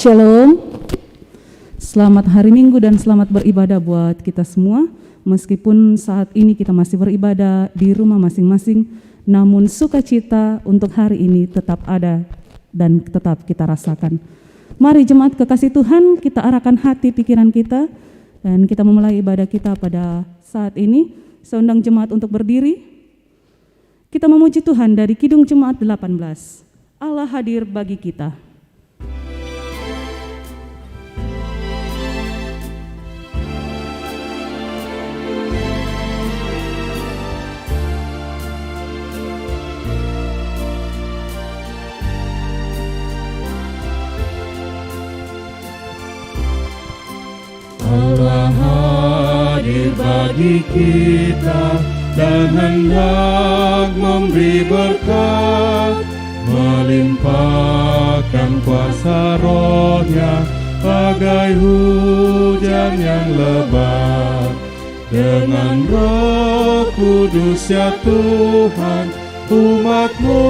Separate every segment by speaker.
Speaker 1: Shalom, selamat hari Minggu dan selamat beribadah buat kita semua. Meskipun saat ini kita masih beribadah di rumah masing-masing, namun sukacita untuk hari ini tetap ada dan tetap kita rasakan. Mari jemaat kekasih Tuhan, kita arahkan hati pikiran kita dan kita memulai ibadah kita pada saat ini. Saya undang jemaat untuk berdiri. Kita memuji Tuhan dari Kidung Jemaat 18. Allah hadir bagi kita.
Speaker 2: Allah hadir bagi kita dan hendak memberi berkat, melimpahkan kuasa Roh-Nya bagai hujan yang lebat. Dengan Roh Kudus ya Tuhan, umat-Mu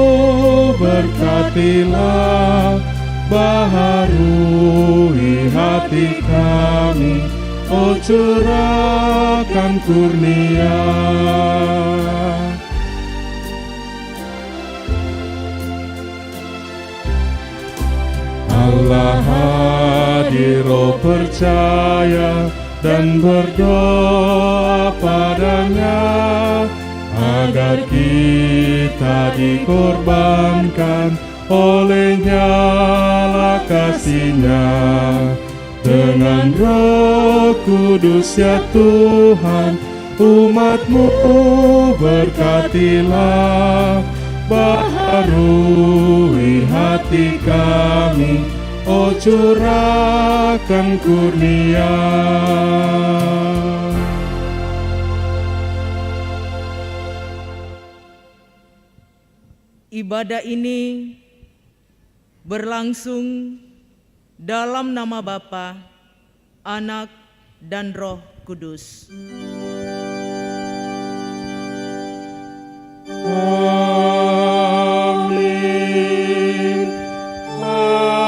Speaker 2: berkatilah, baharui hati kami, oh curahkan kurnia. Allah hadir, oh percaya dan berdoa padanya, agar kita dikorbankan oleh nyala kasih-Nya. Dengan Roh Kudus ya Tuhan, umat-Mu berkatilah, baharui hati kami, oh curahkan kurnia.
Speaker 3: Ibadah ini berlangsung dalam nama Bapa, Anak, dan Roh Kudus.
Speaker 2: Amin. Amin.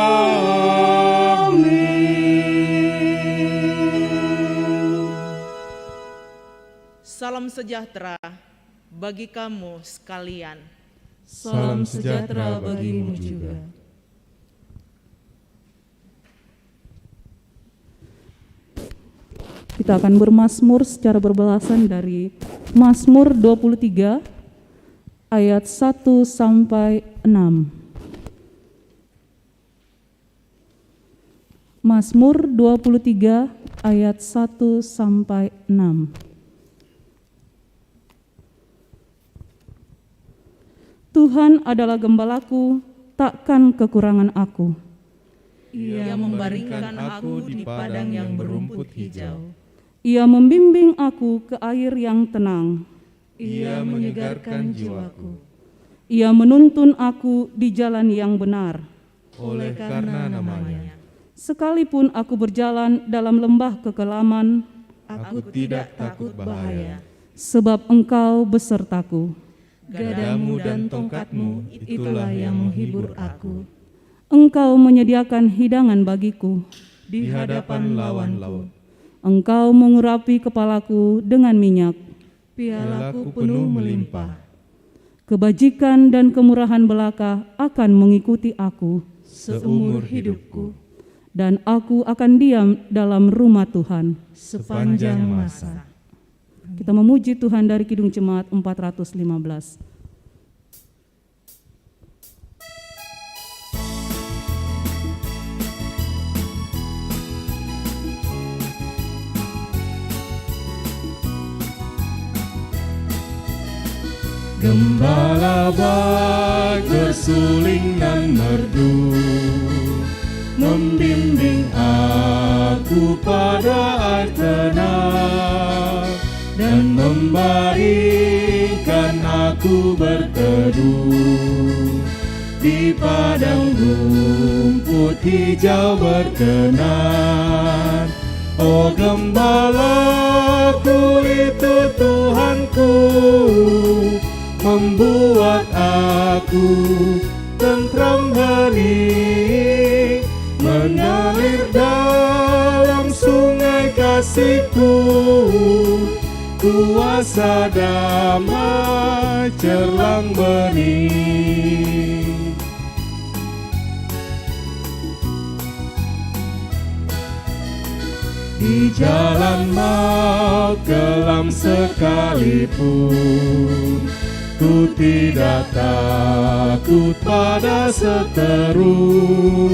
Speaker 3: Salam sejahtera bagi kamu sekalian.
Speaker 2: Salam sejahtera bagimu juga.
Speaker 1: Kita akan bermazmur secara berbalasan dari Mazmur 23 ayat 1 sampai 6. Mazmur 23 ayat 1 sampai 6. Tuhan adalah gembalaku, takkan kekurangan aku.
Speaker 3: Ia membaringkan aku di padang yang berumput hijau.
Speaker 1: Ia membimbing aku ke air yang tenang.
Speaker 2: Ia menyegarkan jiwaku.
Speaker 1: Ia menuntun aku di jalan yang benar.
Speaker 2: Oleh karena nama-Nya.
Speaker 1: Sekalipun aku berjalan dalam lembah kekelaman,
Speaker 2: aku tidak takut bahaya.
Speaker 1: Sebab Engkau besertaku.
Speaker 3: Gadamu dan tongkat-Mu, itulah yang menghibur aku.
Speaker 1: Engkau menyediakan hidangan bagiku
Speaker 2: di hadapan lawan-lawan.
Speaker 1: Engkau mengurapi kepalaku dengan minyak.
Speaker 3: Pialaku penuh melimpah.
Speaker 1: Kebajikan dan kemurahan belaka akan mengikuti aku
Speaker 3: seumur hidupku,
Speaker 1: dan aku akan diam dalam rumah Tuhan
Speaker 3: sepanjang masa.
Speaker 1: Kita memuji Tuhan dari Kidung Jemaat 415.
Speaker 2: Gembala baik bersuling dan merdu, membimbing aku pada air tenang, dan membaringkan aku berteduh di padang rumput hijau berkenan. Oh gembalaku itu Tuhanku, membuat aku tentram hening, menang mengalir dalam sungai kasih-Ku. Kuasa damai cerlang bening. Di jalan maut kelam sekalipun, ku tidak takut pada seteru,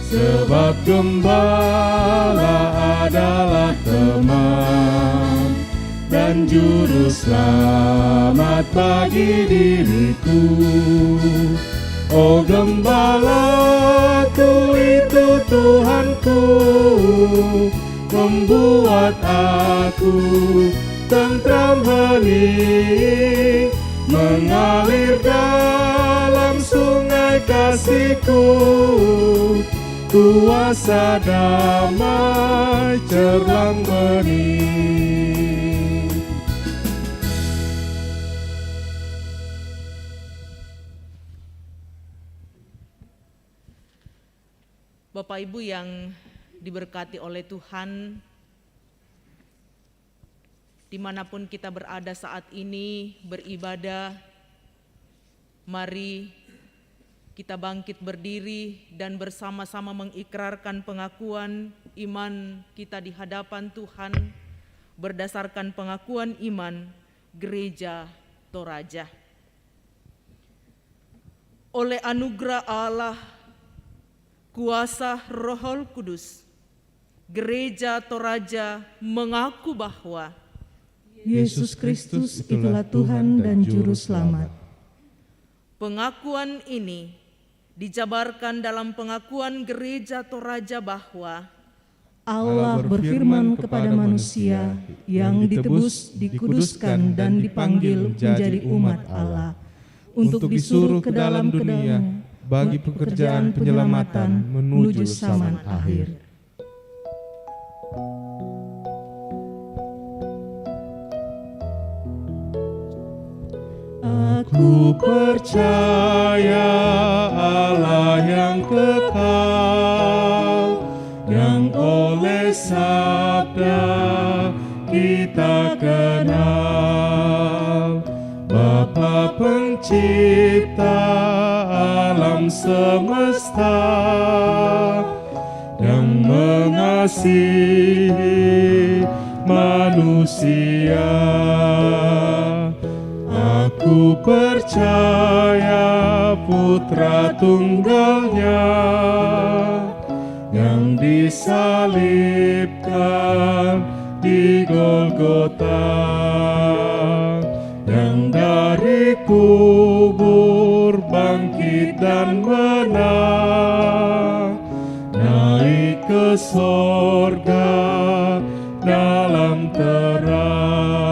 Speaker 2: sebab Gembala adalah teman dan juru selamat bagi diriku. Oh Gembalaku itu Tuhanku, membuat aku tentram hening, mengalir dalam sungai kasih-Ku. Kuasa damai cerlang bening.
Speaker 3: Bapak Ibu yang diberkati oleh Tuhan, dimanapun kita berada saat ini beribadah, mari kita bangkit berdiri dan bersama-sama mengikrarkan pengakuan iman kita di hadapan Tuhan berdasarkan pengakuan iman Gereja Toraja. Oleh anugerah Allah, kuasa Roh Kudus, Gereja Toraja mengaku bahwa
Speaker 1: Yesus Kristus itulah Tuhan dan Juru Selamat.
Speaker 3: Pengakuan ini dijabarkan dalam pengakuan Gereja Toraja bahwa
Speaker 1: Allah berfirman kepada manusia yang ditebus, dikuduskan dan dipanggil menjadi umat Allah untuk disuruh ke dalam dunia bagi pekerjaan penyelamatan menuju zaman akhir.
Speaker 2: Aku percaya Allah yang kekal, yang oleh sabda kita kenal, Bapa pencipta alam semesta, yang mengasihi manusia. Aku percaya Putra Tunggalnya yang disalibkan di Golgota, yang dari kubur bangkit dan menang, naik ke sorga dalam terang.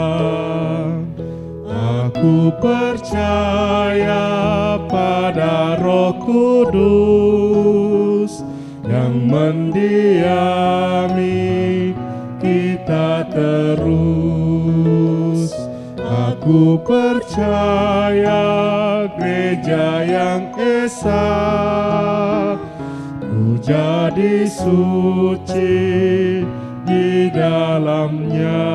Speaker 2: Aku percaya pada Roh Kudus yang mendiami kita terus. Aku percaya gereja yang esa, ku jadi suci di dalamnya.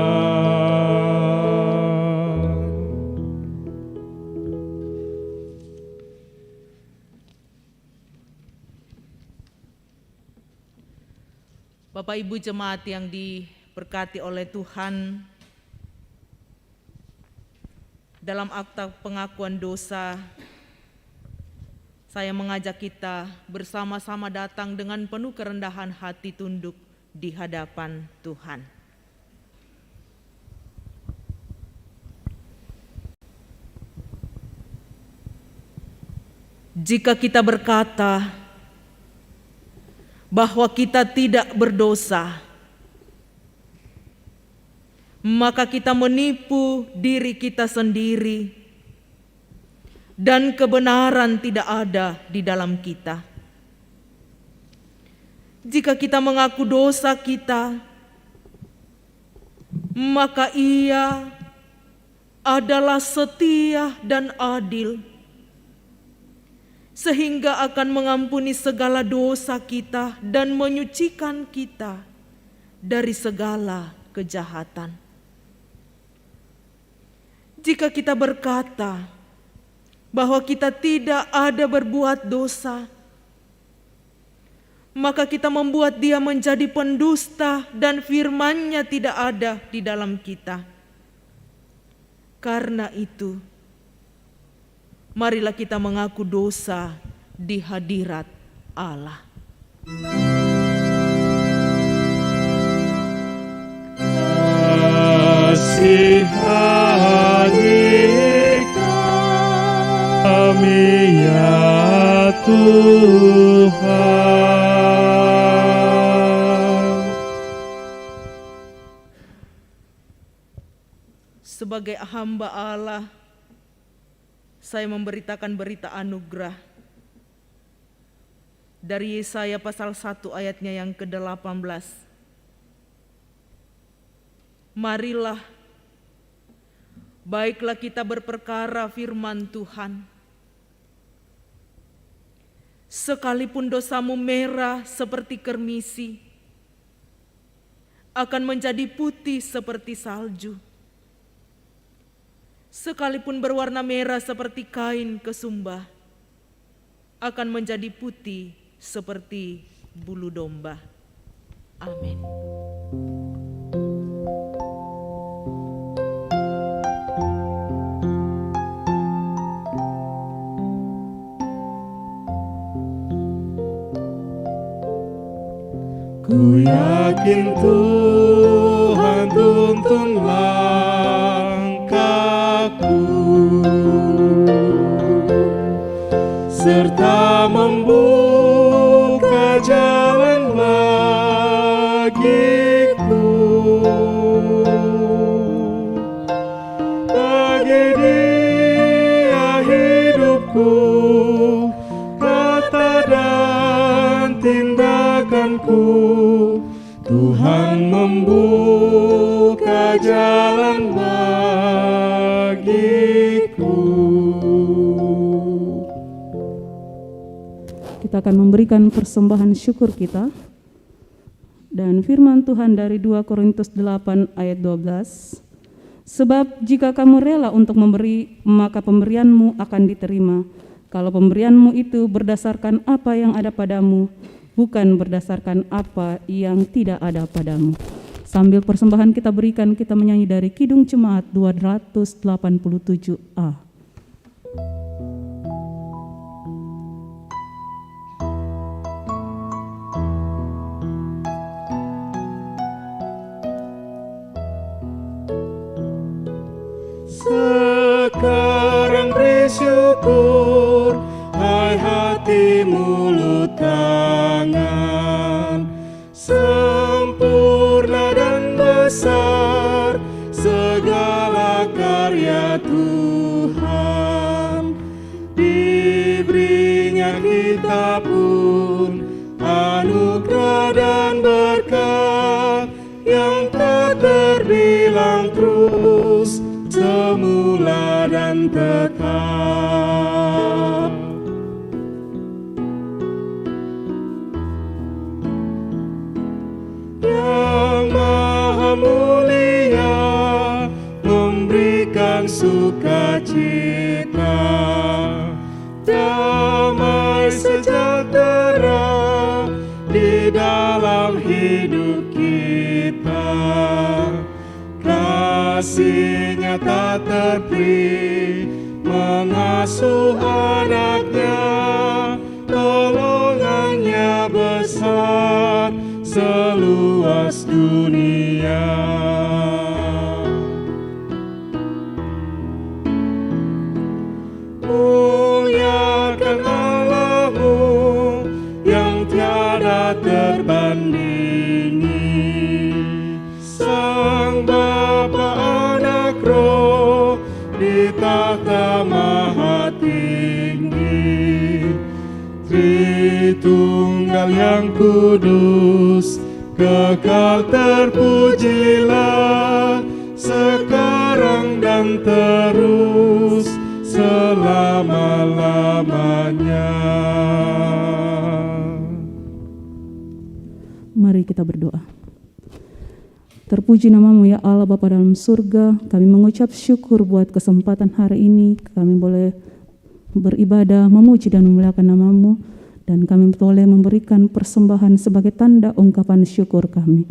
Speaker 3: Bapak Ibu jemaat yang diberkati oleh Tuhan, dalam akta pengakuan dosa, saya mengajak kita bersama-sama datang dengan penuh kerendahan hati tunduk di hadapan Tuhan. Jika kita berkata bahwa kita tidak berdosa, maka kita menipu diri kita sendiri dan kebenaran tidak ada di dalam kita. Jika kita mengaku dosa kita, maka Ia adalah setia dan adil, sehingga akan mengampuni segala dosa kita dan menyucikan kita dari segala kejahatan. Jika kita berkata bahwa kita tidak ada berbuat dosa, maka kita membuat Dia menjadi pendusta dan firman-Nya tidak ada di dalam kita. Karena itu, marilah kita mengaku dosa di hadirat Allah.
Speaker 2: Kasihani kami ya Tuhan.
Speaker 3: Sebagai hamba Allah, saya memberitakan berita anugerah dari Yesaya pasal 1 ayatnya yang ke-18. Marilah, baiklah kita berperkara firman Tuhan. Sekalipun dosamu merah seperti kermisi, akan menjadi putih seperti salju. Sekalipun berwarna merah seperti kain kesumbah, akan menjadi putih seperti bulu domba. Amin.
Speaker 2: Ku yakin Tuhan tuntun langkahku, serta membuka jalan bagiku. Bagi Dia hidupku, kata dan tindakanku, Tuhan membuka jalan bagiku.
Speaker 1: Kita akan memberikan persembahan syukur kita. Dan firman Tuhan dari 2 Korintus 8 ayat 12. Sebab jika kamu rela untuk memberi, maka pemberianmu akan diterima. Kalau pemberianmu itu berdasarkan apa yang ada padamu, bukan berdasarkan apa yang tidak ada padamu. Sambil persembahan kita berikan, kita menyanyi dari Kidung Jemaat 287a.
Speaker 2: Sekarang beri syukur, hai hati mulut tangan, sempurna dan besar segala karya Tuhan. Diberinya kita pun anugerah dan berkat yang tak terbilang, terus semula dan tetap. Yang Maha Mulia memberikan sukacita, damai sejahtera di dalam hidup kita. Kasih-Nya tak terperi, mengasuh anak-Nya, tolongan-Nya besar seluas dunia. Muliakan Allah-Mu yang tiada terbandingi, Sang Bapa, Anak, Roh di tahta Maha Tinggi. Tritunggal yang kudus, kekal terpujilah, sekarang dan terus selama-lamanya.
Speaker 1: Mari kita berdoa. Terpuji namamu ya Allah Bapa dalam surga, kami mengucap syukur buat kesempatan hari ini kami boleh beribadah, memuji dan memuliakan namamu, dan kami boleh memberikan persembahan sebagai tanda ungkapan syukur kami.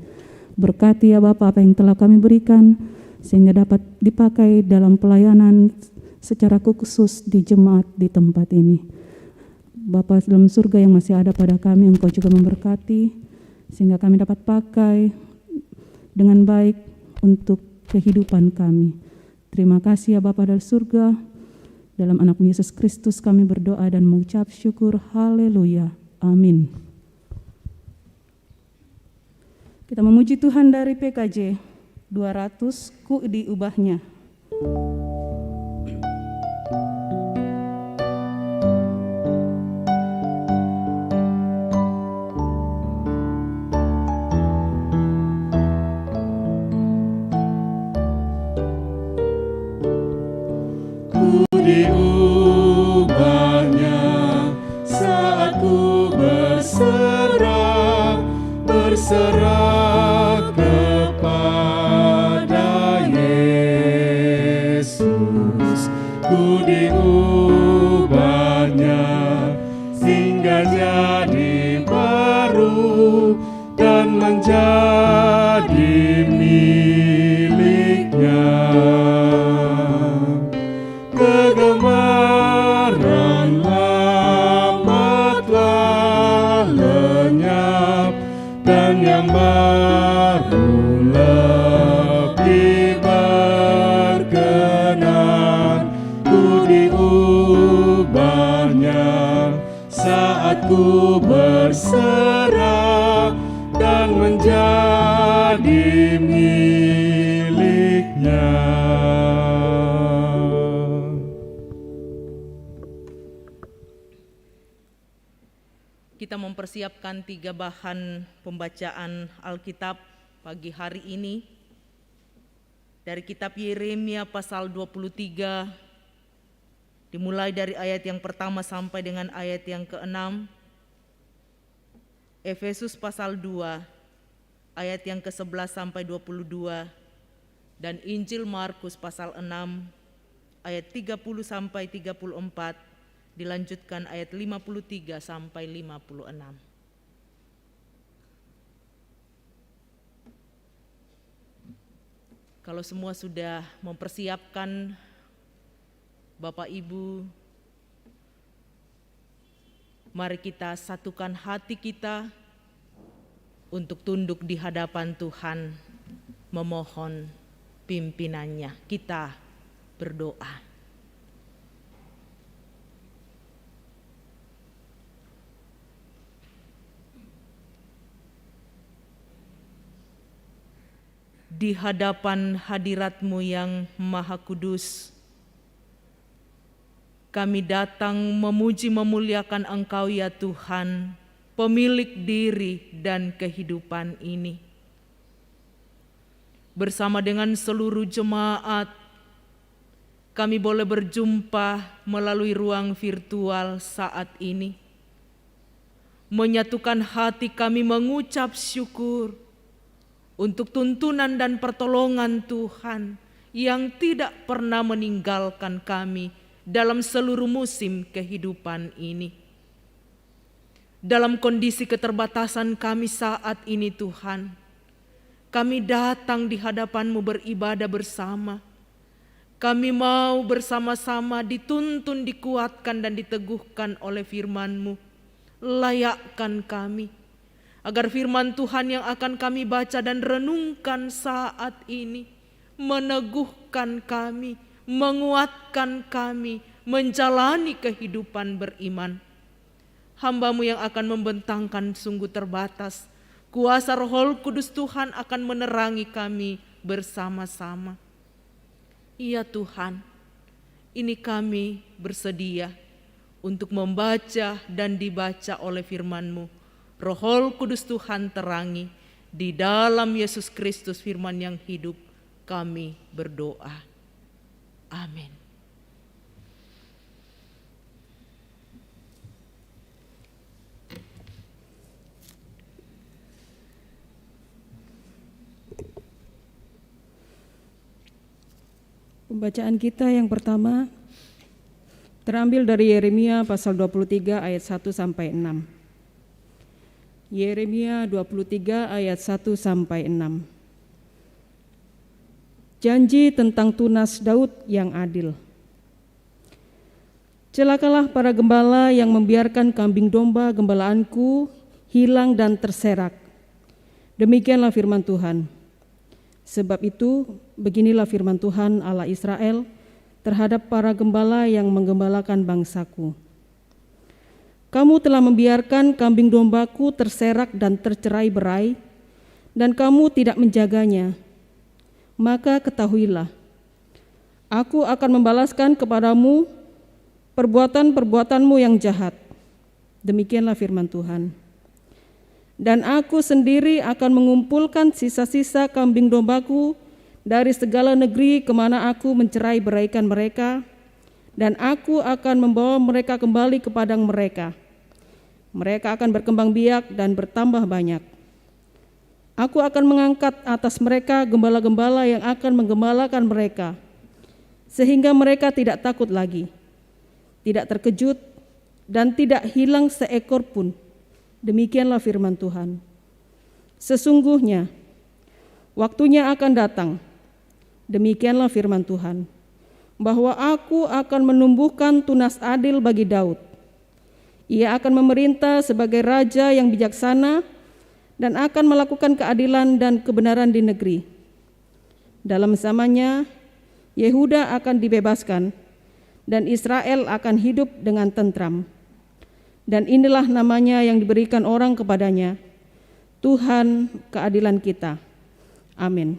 Speaker 1: Berkati ya Bapa apa yang telah kami berikan, sehingga dapat dipakai dalam pelayanan secara khusus di jemaat di tempat ini. Bapa dalam surga yang masih ada pada kami, Engkau juga memberkati, sehingga kami dapat pakai dengan baik untuk kehidupan kami. Terima kasih ya Bapa dari surga. Dalam anak Yesus Kristus kami berdoa dan mengucap syukur. Haleluya. Amin. Kita memuji Tuhan dari PKJ 200 ku diubahnya.
Speaker 2: Diubahnya saat ku berserah kepada Yesus. Ku diubahnya sehingga jadi baru dan menjadi miliknya. Kegemaran lama telah lenyap dan yang baru lebih berkenan. Ku diubahnya saat ku berserah dan menjadi miliknya.
Speaker 3: Kita mempersiapkan 3 bahan pembacaan Alkitab pagi hari ini. Dari kitab Yeremia pasal 23, dimulai dari ayat yang pertama sampai dengan ayat yang ke-6. Efesus pasal 2, ayat yang ke-11 sampai 22. Dan Injil Markus pasal 6, ayat 30 sampai 34. Dilanjutkan ayat 53 sampai 56. Kalau semua sudah mempersiapkan, Bapak Ibu, mari kita satukan hati kita untuk tunduk di hadapan Tuhan, memohon pimpinannya. Kita berdoa. Di hadapan hadirat-Mu yang Maha Kudus, kami datang memuji memuliakan Engkau ya Tuhan, pemilik diri dan kehidupan ini. Bersama dengan seluruh jemaat, kami boleh berjumpa melalui ruang virtual saat ini. Menyatukan hati kami mengucap syukur untuk tuntunan dan pertolongan Tuhan yang tidak pernah meninggalkan kami dalam seluruh musim kehidupan ini. Dalam kondisi keterbatasan kami saat ini Tuhan, kami datang di hadapan-Mu beribadah bersama. Kami mau bersama-sama dituntun, dikuatkan dan diteguhkan oleh firman-Mu. Layakkan kami, agar firman Tuhan yang akan kami baca dan renungkan saat ini meneguhkan kami, menguatkan kami, menjalani kehidupan beriman. Hamba-Mu yang akan membentangkan sungguh terbatas. Kuasa Roh Kudus Tuhan akan menerangi kami bersama-sama. Ya Tuhan, ini kami bersedia untuk membaca dan dibaca oleh firman-Mu. Roh Kudus Tuhan terangi, di dalam Yesus Kristus firman yang hidup kami berdoa. Amin.
Speaker 4: Pembacaan kita yang pertama terambil dari Yeremia pasal 23 ayat 1 sampai 6. Yeremia 23 ayat 1 sampai 6. Janji tentang tunas Daud yang adil. Celakalah para gembala yang membiarkan kambing domba gembalaanku hilang dan terserak. Demikianlah firman Tuhan. Sebab itu, beginilah firman Tuhan Allah Israel terhadap para gembala yang menggembalakan bangsaku. Kamu telah membiarkan kambing dombaku terserak dan tercerai-berai, dan kamu tidak menjaganya. Maka ketahuilah, aku akan membalaskan kepadamu perbuatan-perbuatanmu yang jahat. Demikianlah firman Tuhan. Dan aku sendiri akan mengumpulkan sisa-sisa kambing dombaku dari segala negeri kemana aku mencerai-beraikan mereka, dan aku akan membawa mereka kembali ke padang mereka. Mereka akan berkembang biak dan bertambah banyak. Aku akan mengangkat atas mereka gembala-gembala yang akan menggembalakan mereka, sehingga mereka tidak takut lagi, tidak terkejut, dan tidak hilang seekor pun. Demikianlah firman Tuhan. Sesungguhnya, waktunya akan datang, demikianlah firman Tuhan, bahwa aku akan menumbuhkan tunas adil bagi Daud. Ia akan memerintah sebagai raja yang bijaksana dan akan melakukan keadilan dan kebenaran di negeri. Dalam zamannya, Yehuda akan dibebaskan dan Israel akan hidup dengan tentram. Dan inilah namanya yang diberikan orang kepadanya, Tuhan keadilan kita. Amin.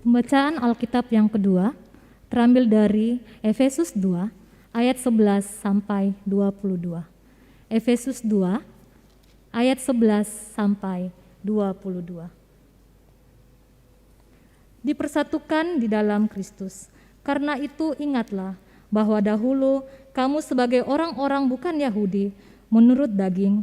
Speaker 5: Pembacaan Alkitab yang kedua terambil dari Efesus 2 ayat 11 sampai 22. Efesus 2 ayat 11 sampai 22. Dipersatukan di dalam Kristus. Karena itu ingatlah bahwa dahulu kamu sebagai orang-orang bukan Yahudi menurut daging,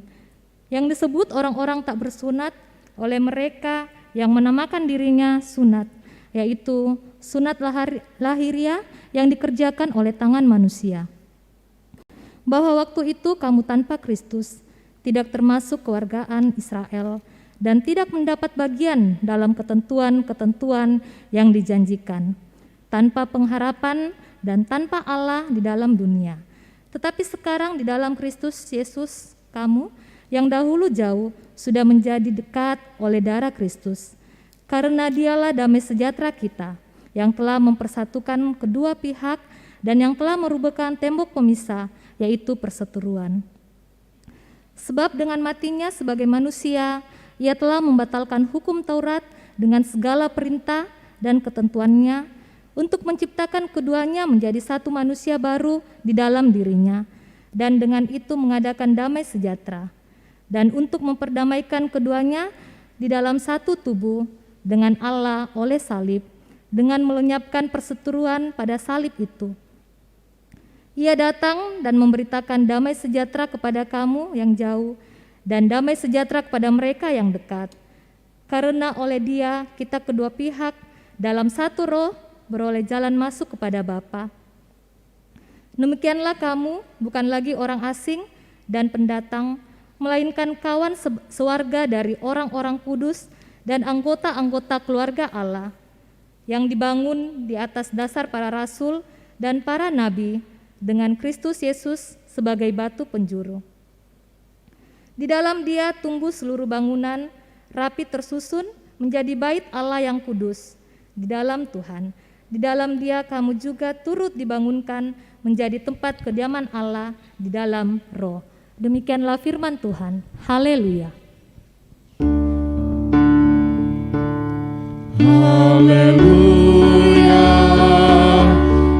Speaker 5: yang disebut orang-orang tak bersunat oleh mereka yang menamakan dirinya sunat, yaitu sunat lahiriah yang dikerjakan oleh tangan manusia. Bahwa waktu itu kamu tanpa Kristus, tidak termasuk kewargaan Israel, dan tidak mendapat bagian dalam ketentuan-ketentuan yang dijanjikan, tanpa pengharapan dan tanpa Allah di dalam dunia. Tetapi sekarang di dalam Kristus Yesus, kamu yang dahulu jauh sudah menjadi dekat oleh darah Kristus, karena dialah damai sejahtera kita, yang telah mempersatukan kedua pihak dan yang telah merubahkan tembok pemisah, yaitu perseteruan. Sebab dengan matinya sebagai manusia, ia telah membatalkan hukum Taurat dengan segala perintah dan ketentuannya untuk menciptakan keduanya menjadi satu manusia baru di dalam dirinya, dan dengan itu mengadakan damai sejahtera, dan untuk memperdamaikan keduanya di dalam satu tubuh dengan Allah oleh salib, dengan melenyapkan perseteruan pada salib itu. Ia datang dan memberitakan damai sejahtera kepada kamu yang jauh dan damai sejahtera kepada mereka yang dekat. Karena oleh Dia kita kedua pihak dalam satu roh beroleh jalan masuk kepada Bapa. Demikianlah kamu bukan lagi orang asing dan pendatang, melainkan kawan sewarga dari orang-orang kudus dan anggota-anggota keluarga Allah, yang dibangun di atas dasar para rasul dan para nabi, dengan Kristus Yesus sebagai batu penjuru. Di dalam Dia tumbuh seluruh bangunan, rapi tersusun menjadi bait Allah yang kudus di dalam Tuhan. Di dalam Dia kamu juga turut dibangunkan menjadi tempat kediaman Allah di dalam Roh. Demikianlah firman Tuhan. Haleluya.
Speaker 2: Haleluya,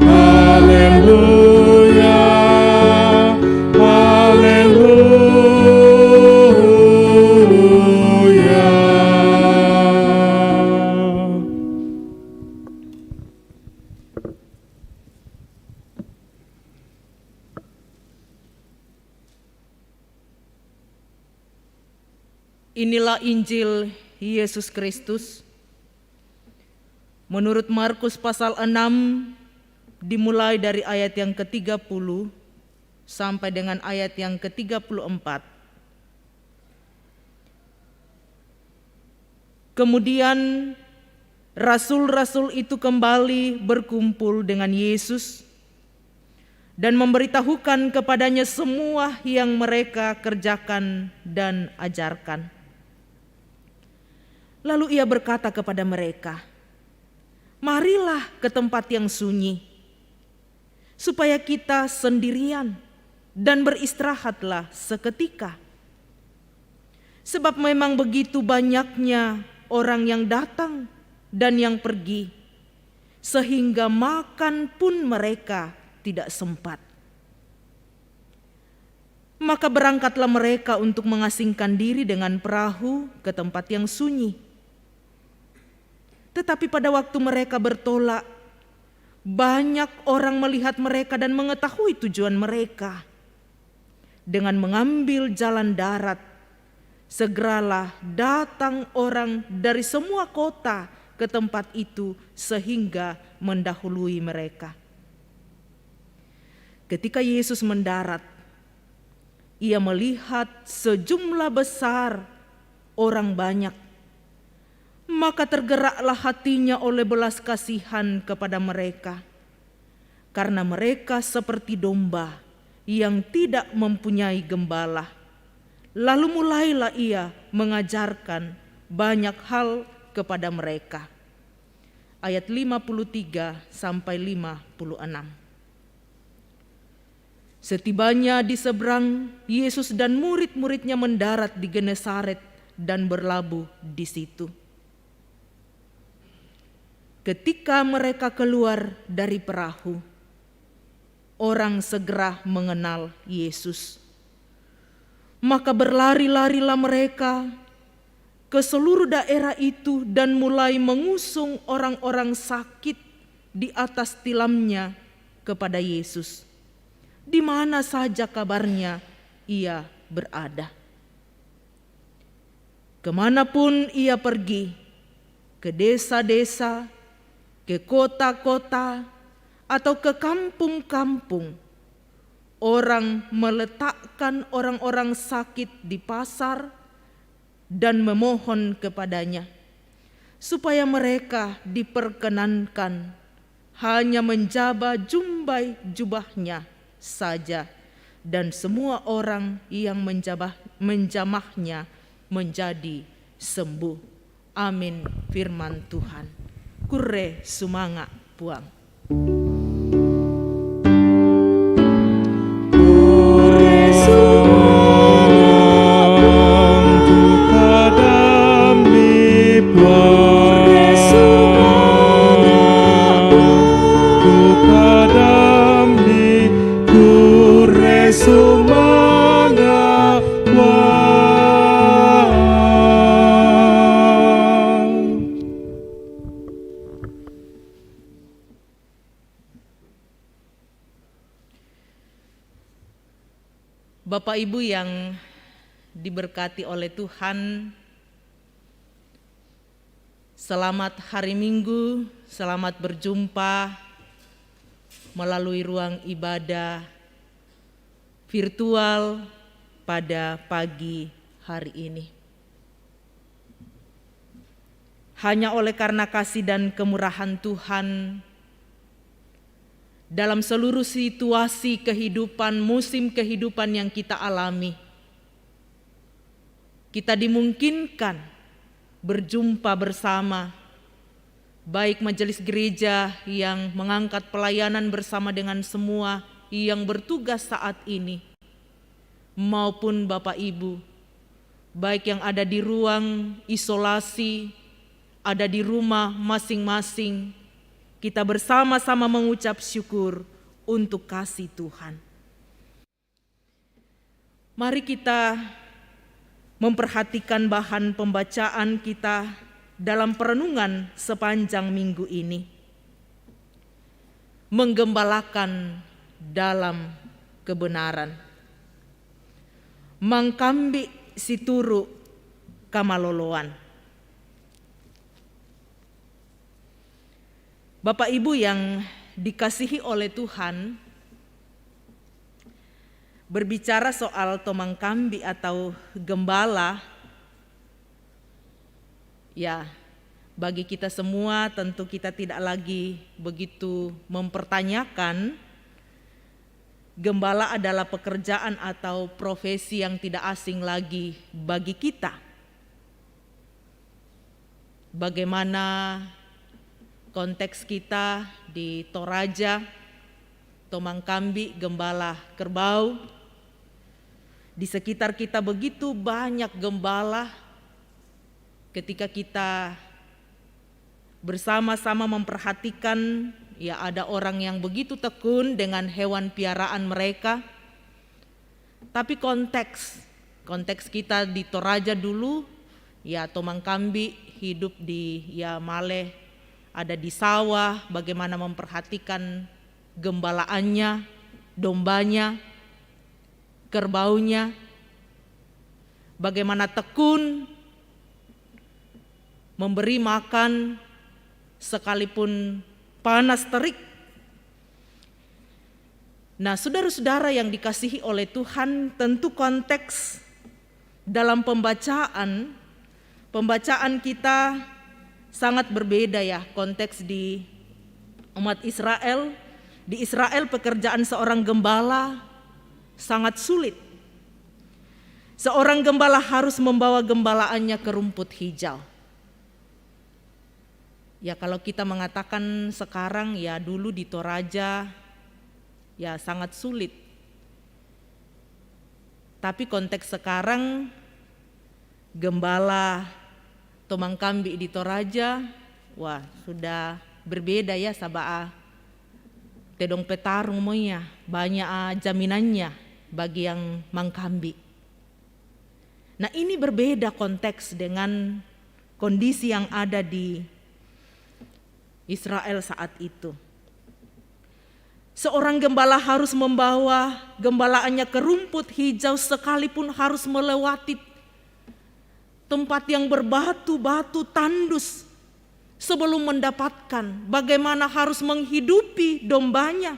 Speaker 2: haleluya, haleluya.
Speaker 3: Inilah Injil Yesus Kristus menurut Markus pasal 6 dimulai dari ayat yang ke-30 sampai dengan ayat yang ke-34. Kemudian rasul-rasul itu kembali berkumpul dengan Yesus dan memberitahukan kepadanya semua yang mereka kerjakan dan ajarkan. Lalu ia berkata kepada mereka, "Marilah ke tempat yang sunyi, supaya kita sendirian dan beristirahatlah seketika. Sebab memang begitu banyaknya orang yang datang dan yang pergi, sehingga makan pun mereka tidak sempat. Maka berangkatlah mereka untuk mengasingkan diri dengan perahu ke tempat yang sunyi. Tetapi pada waktu mereka bertolak, banyak orang melihat mereka dan mengetahui tujuan mereka. Dengan mengambil jalan darat, segeralah datang orang dari semua kota ke tempat itu sehingga mendahului mereka. Ketika Yesus mendarat, ia melihat sejumlah besar orang banyak. Maka tergeraklah hatinya oleh belas kasihan kepada mereka, karena mereka seperti domba yang tidak mempunyai gembala. Lalu mulailah ia mengajarkan banyak hal kepada mereka. Ayat 53 sampai 56. Setibanya di seberang, Yesus dan murid-muridnya mendarat di Genesaret dan berlabuh di situ. Ketika mereka keluar dari perahu, orang segera mengenal Yesus. Maka berlari-larilah mereka ke seluruh daerah itu dan mulai mengusung orang-orang sakit di atas tilamnya kepada Yesus. Di mana saja kabarnya ia berada. Kemanapun ia pergi, ke desa-desa, ke kota-kota, atau ke kampung-kampung, orang meletakkan orang-orang sakit di pasar dan memohon kepadanya, supaya mereka diperkenankan hanya menjaba jumbai jubahnya saja, dan semua orang yang menjamahnya menjadi sembuh. Amin firman Tuhan. Kure sumanga puang. Bapak Ibu yang diberkati oleh Tuhan, selamat hari Minggu, selamat berjumpa melalui ruang ibadah virtual pada pagi hari ini. Hanya oleh karena kasih dan kemurahan Tuhan, dalam seluruh situasi kehidupan, musim kehidupan yang kita alami, kita dimungkinkan berjumpa bersama, baik majelis gereja yang mengangkat pelayanan bersama dengan semua yang bertugas saat ini, maupun Bapak Ibu, baik yang ada di ruang isolasi, ada di rumah masing-masing. Kita bersama-sama mengucap syukur untuk kasih Tuhan. Mari kita memperhatikan bahan pembacaan kita dalam perenungan sepanjang minggu ini. Menggembalakan dalam kebenaran. Mangkambi situru kamaloloan. Bapak Ibu yang dikasihi oleh Tuhan, berbicara soal tomang kambi atau gembala, ya bagi kita semua tentu kita tidak lagi begitu mempertanyakan. Gembala adalah pekerjaan atau profesi yang tidak asing lagi bagi kita. Bagaimana konteks kita di Toraja, tomang kambi, gembala kerbau. Di sekitar kita begitu banyak gembala. Ketika kita bersama-sama memperhatikan, ya ada orang yang begitu tekun dengan hewan piaraan mereka. Tapi konteks kita di Toraja dulu, ya tomang kambi hidup di Male, ada di sawah, bagaimana memperhatikan gembalaannya, dombanya, kerbaunya, bagaimana tekun memberi makan sekalipun panas terik. Nah, saudara-saudara yang dikasihi oleh Tuhan, tentu konteks dalam pembacaan kita sangat berbeda ya, konteks di umat Israel. Di Israel pekerjaan seorang gembala sangat sulit. Seorang gembala harus membawa gembalaannya ke rumput hijau. Ya kalau kita mengatakan sekarang, ya dulu di Toraja ya sangat sulit. Tapi konteks sekarang, gembala tomang kambi di Toraja, wah sudah berbeda ya sabaa. Tedong petarung monya, banyak jaminannya bagi yang mangkambi. Nah ini berbeda konteks dengan kondisi yang ada di Israel saat itu. Seorang gembala harus membawa gembalaannya ke rumput hijau sekalipun harus melewati tempat yang berbatu-batu tandus sebelum mendapatkan bagaimana harus menghidupi dombanya.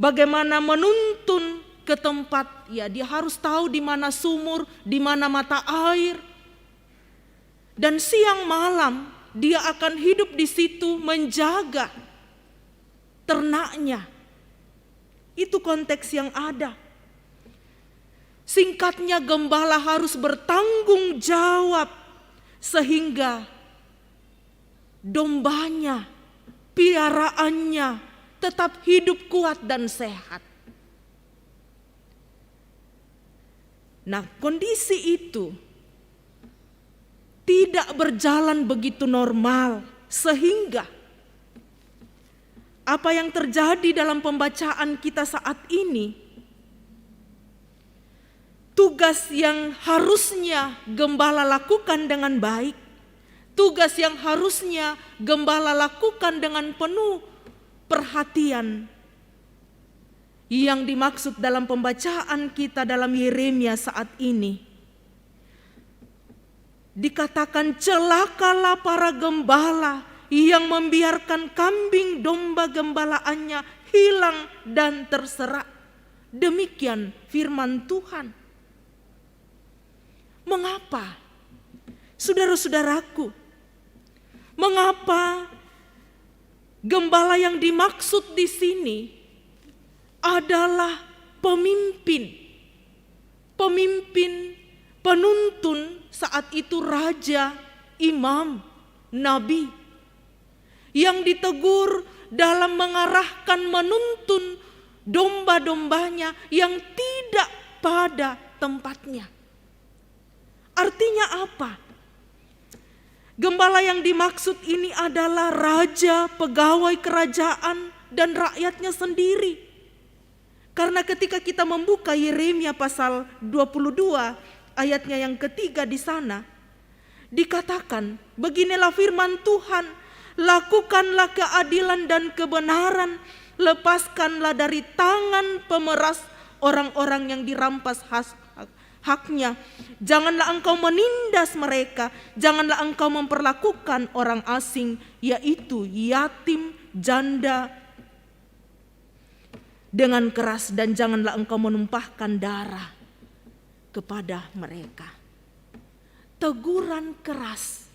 Speaker 3: Bagaimana menuntun ke tempat, ya dia harus tahu di mana sumur, di mana mata air. Dan siang malam dia akan hidup di situ menjaga ternaknya. Itu konteks yang ada. Singkatnya, gembala harus bertanggung jawab sehingga dombanya, piaraannya tetap hidup kuat dan sehat. Nah, kondisi itu tidak berjalan begitu normal sehingga apa yang terjadi dalam pembacaan kita saat ini, tugas yang harusnya gembala lakukan dengan baik, tugas yang harusnya gembala lakukan dengan penuh perhatian, yang dimaksud dalam pembacaan kita dalam Yeremia saat ini, dikatakan celakalah para gembala yang membiarkan kambing domba gembalaannya hilang dan terserak. Demikian firman Tuhan. Mengapa? Saudara-saudaraku, mengapa gembala yang dimaksud di sini adalah pemimpin penuntun saat itu raja, imam, nabi yang ditegur dalam mengarahkan menuntun domba-dombanya yang tidak pada tempatnya. Artinya apa? Gembala yang dimaksud ini adalah raja, pegawai kerajaan, dan rakyatnya sendiri. Karena ketika kita membuka Yeremia pasal 22 ayatnya yang ketiga di sana, dikatakan, beginilah firman Tuhan, lakukanlah keadilan dan kebenaran, lepaskanlah dari tangan pemeras orang-orang yang dirampas haknya. Janganlah engkau menindas mereka, janganlah engkau memperlakukan orang asing, yaitu yatim, janda, dengan keras, dan janganlah engkau menumpahkan darah kepada mereka. Teguran keras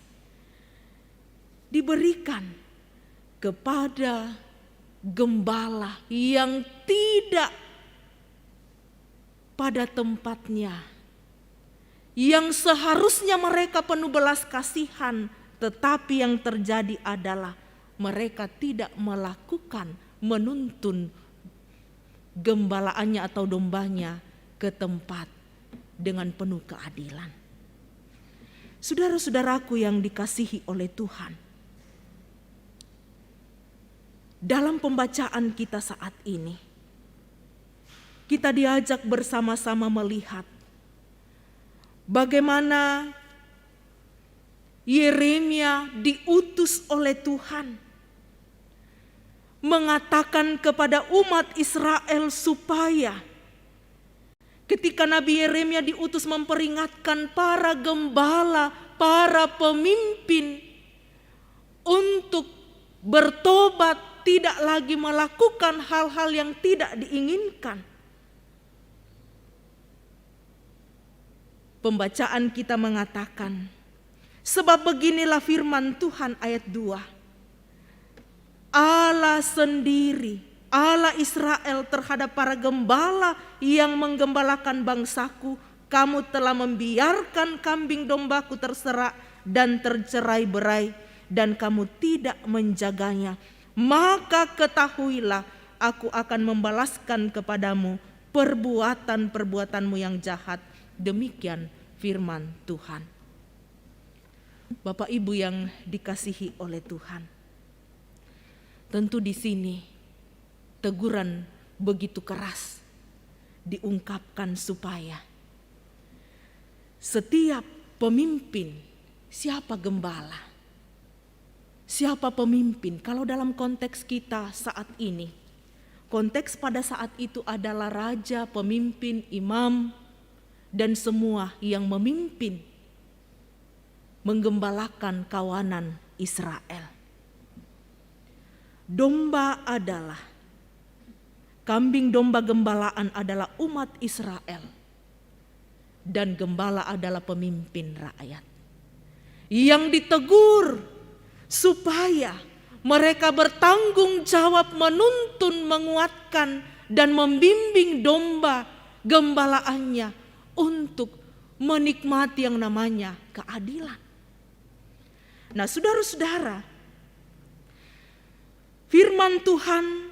Speaker 3: diberikan kepada gembala yang tidak pada tempatnya, yang seharusnya mereka penuh belas kasihan, tetapi yang terjadi adalah mereka tidak melakukan, menuntun gembalaannya atau dombanya ke tempat dengan penuh keadilan. Saudara-saudaraku yang dikasihi oleh Tuhan, dalam pembacaan kita saat ini, kita diajak bersama-sama melihat bagaimana Yeremia diutus oleh Tuhan mengatakan kepada umat Israel supaya ketika Nabi Yeremia diutus memperingatkan para gembala, para pemimpin untuk bertobat, tidak lagi melakukan hal-hal yang tidak diinginkan. Pembacaan kita mengatakan, sebab beginilah firman Tuhan ayat 2. Allah sendiri, Allah Israel terhadap para gembala yang menggembalakan bangsaku, kamu telah membiarkan kambing dombaku terserak dan tercerai-berai, dan kamu tidak menjaganya. Maka ketahuilah, aku akan membalaskan kepadamu perbuatan-perbuatanmu yang jahat. Demikian firman Tuhan. Bapak Ibu yang dikasihi oleh Tuhan, tentu di sini teguran begitu keras diungkapkan supaya setiap pemimpin, siapa gembala, siapa pemimpin, kalau dalam konteks kita saat ini, konteks pada saat itu adalah raja, pemimpin, imam, dan semua yang memimpin menggembalakan kawanan Israel. Domba adalah, kambing domba gembalaan adalah umat Israel, dan gembala adalah pemimpin rakyat yang ditegur supaya mereka bertanggung jawab menuntun, menguatkan, dan membimbing domba gembalaannya untuk menikmati yang namanya keadilan. Nah, saudara-saudara, firman Tuhan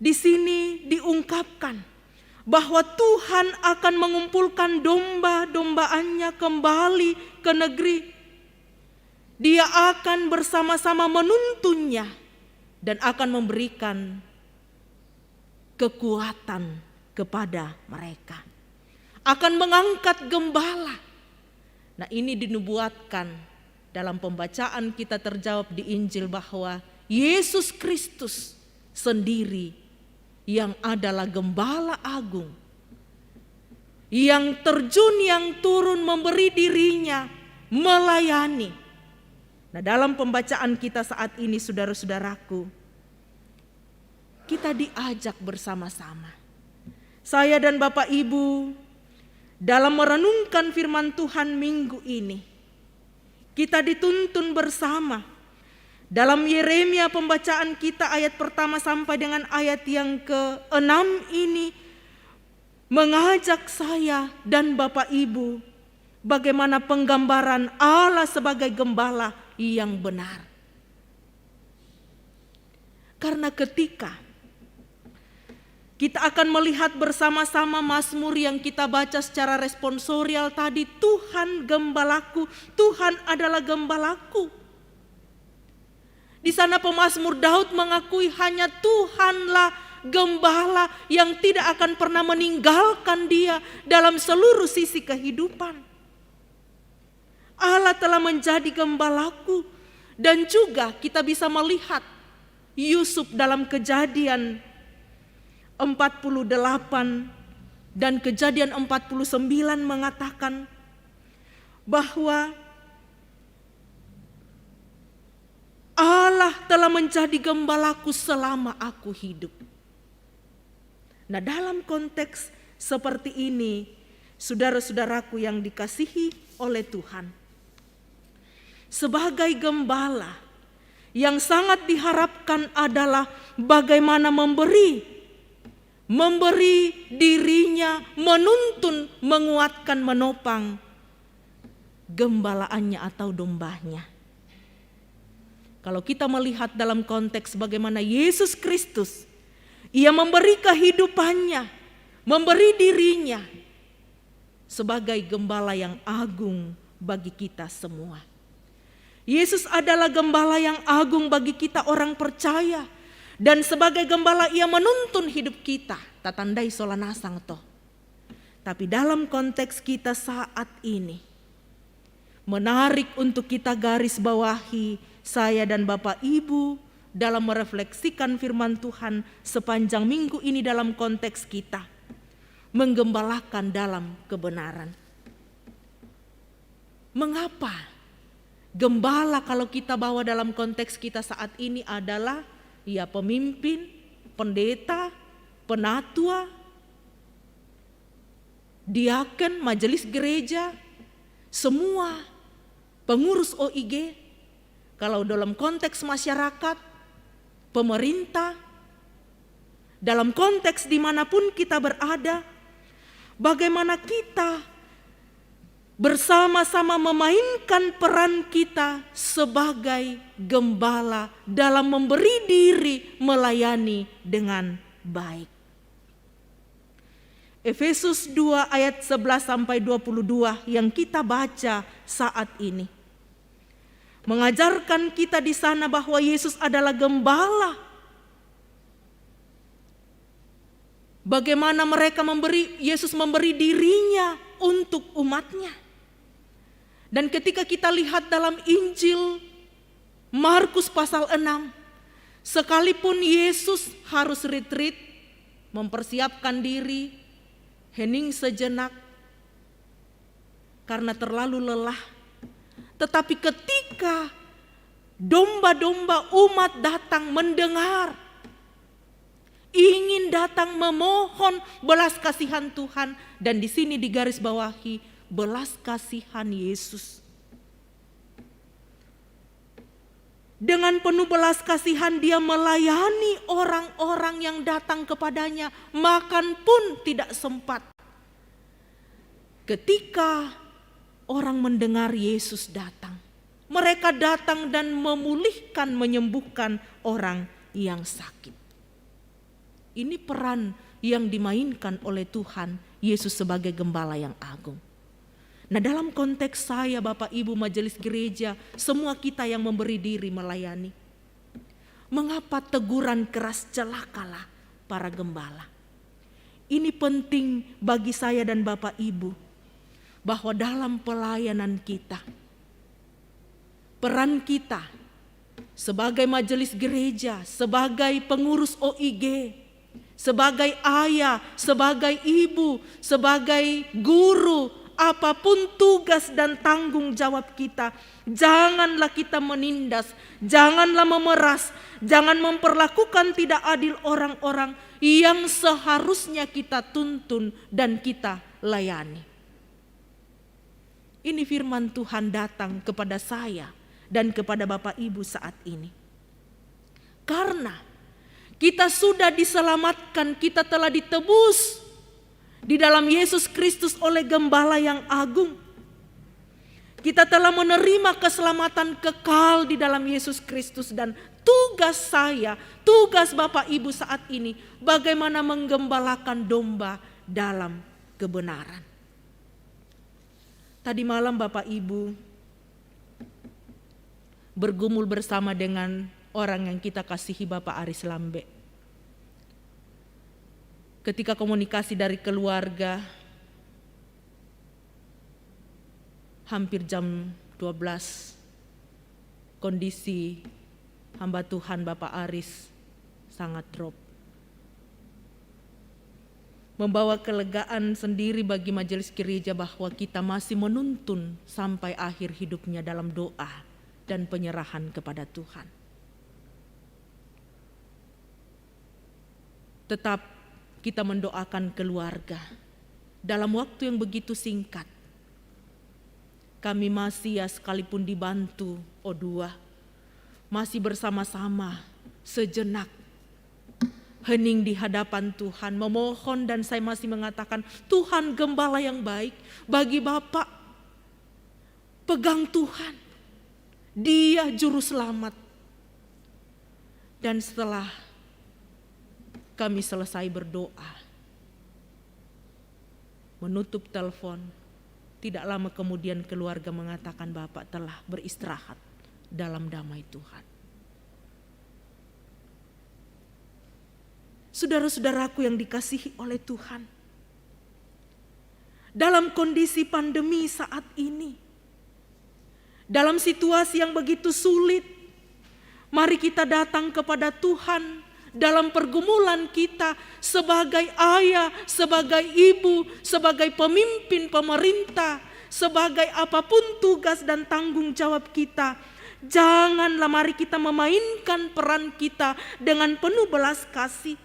Speaker 3: di sini diungkapkan bahwa Tuhan akan mengumpulkan domba-dombaannya kembali ke negeri. Dia akan bersama-sama menuntunnya dan akan memberikan kekuatan kepada mereka. Akan mengangkat gembala. Nah, ini dinubuatkan dalam pembacaan kita terjawab di Injil bahwa Yesus Kristus sendiri yang adalah gembala agung, yang terjun, yang turun, memberi dirinya, melayani. Nah, dalam pembacaan kita saat ini, saudara-saudaraku, kita diajak bersama-sama, saya dan Bapak Ibu, dalam merenungkan firman Tuhan minggu ini, kita dituntun bersama dalam Yeremia. Pembacaan kita ayat pertama sampai dengan ayat yang ke-6 ini mengajak saya dan Bapak Ibu bagaimana penggambaran Allah sebagai gembala yang benar. Karena ketika kita akan melihat bersama-sama Mazmur yang kita baca secara responsorial tadi, Tuhan gembalaku, Tuhan adalah gembalaku. Di sana pemazmur Daud mengakui hanya Tuhanlah gembala yang tidak akan pernah meninggalkan dia dalam seluruh sisi kehidupan. Allah telah menjadi gembalaku. Dan juga kita bisa melihat Yusuf dalam Kejadian 48 Dan Kejadian 49 mengatakan bahwa Allah telah menjadi gembalaku selama aku hidup. Nah, dalam konteks seperti ini, saudara-saudaraku yang dikasihi oleh Tuhan, sebagai gembala yang sangat diharapkan adalah bagaimana memberi dirinya, menuntun, menguatkan, menopang gembalaannya atau dombanya. Kalau kita melihat dalam konteks bagaimana Yesus Kristus, Ia memberi kehidupannya, memberi dirinya sebagai gembala yang agung bagi kita semua. Yesus adalah gembala yang agung bagi kita orang percaya. Dan sebagai gembala Ia menuntun hidup kita. Tatandai solanasang toh. Tapi dalam konteks kita saat ini, menarik untuk kita garis bawahi, saya dan Bapak Ibu, dalam merefleksikan firman Tuhan sepanjang minggu ini dalam konteks kita. Menggembalakan dalam kebenaran. Mengapa? Gembala kalau kita bawa dalam konteks kita saat ini adalah ya pemimpin, pendeta, penatua, diaken, majelis gereja, semua pengurus OIG. Kalau dalam konteks masyarakat, pemerintah, dalam konteks dimanapun kita berada, bagaimana kita bersama-sama memainkan peran kita sebagai gembala dalam memberi diri melayani dengan baik. Efesus 2 ayat 11 sampai 22 yang kita baca saat ini mengajarkan kita di sana bahwa Yesus adalah gembala. Bagaimana Yesus memberi dirinya untuk umatnya. Dan ketika kita lihat dalam Injil Markus pasal 6, sekalipun Yesus harus retreat, mempersiapkan diri, hening sejenak karena terlalu lelah. Tetapi ketika domba-domba umat datang mendengar, ingin datang memohon belas kasihan Tuhan, dan di sini digaris bawahi belas kasihan Yesus. Dengan penuh belas kasihan Dia melayani orang-orang yang datang kepadanya, makan pun tidak sempat. Ketika orang mendengar Yesus datang, mereka datang dan memulihkan, menyembuhkan orang yang sakit. Ini peran yang dimainkan oleh Tuhan Yesus sebagai gembala yang agung. Nah, dalam konteks saya, Bapak Ibu majelis gereja, semua kita yang memberi diri melayani, mengapa teguran keras celakalah para gembala? Ini penting bagi saya dan Bapak Ibu, bahwa dalam pelayanan kita, peran kita sebagai majelis gereja, sebagai pengurus OIG, sebagai ayah, sebagai ibu, sebagai guru, apapun tugas dan tanggung jawab kita, janganlah kita menindas, janganlah memeras, jangan memperlakukan tidak adil orang-orang yang seharusnya kita tuntun dan kita layani. Ini firman Tuhan datang kepada saya dan kepada Bapak Ibu saat ini. Karena kita sudah diselamatkan, kita telah ditebus di dalam Yesus Kristus oleh gembala yang agung. Kita telah menerima keselamatan kekal di dalam Yesus Kristus, dan tugas saya, tugas Bapak Ibu saat ini bagaimana menggembalakan domba dalam kebenaran. Tadi malam Bapak Ibu bergumul bersama dengan orang yang kita kasihi, Bapak Aris Lambe. Ketika komunikasi dari keluarga, hampir jam 12, kondisi hamba Tuhan Bapak Aris sangat drop. membawa kelegaan sendiri bagi majelis gereja bahwa kita masih menuntun sampai akhir hidupnya dalam doa dan penyerahan kepada Tuhan. Tetap kita mendoakan keluarga dalam waktu yang begitu singkat. Kami masih, ya sekalipun dibantu O2, masih bersama-sama sejenak hening di hadapan Tuhan, memohon, dan saya masih mengatakan, Tuhan gembala yang baik bagi Bapak. Pegang Tuhan, Dia juru selamat. Dan setelah kami selesai berdoa, menutup telepon, tidak lama kemudian keluarga mengatakan Bapak telah beristirahat dalam damai Tuhan. Saudara-saudaraku yang dikasihi oleh Tuhan, dalam kondisi pandemi saat ini, dalam situasi yang begitu sulit, mari kita datang kepada Tuhan dalam pergumulan kita sebagai ayah, sebagai ibu, sebagai pemimpin pemerintah, sebagai apapun tugas dan tanggung jawab kita. Janganlah mari kita memainkan peran kita dengan penuh belas kasih.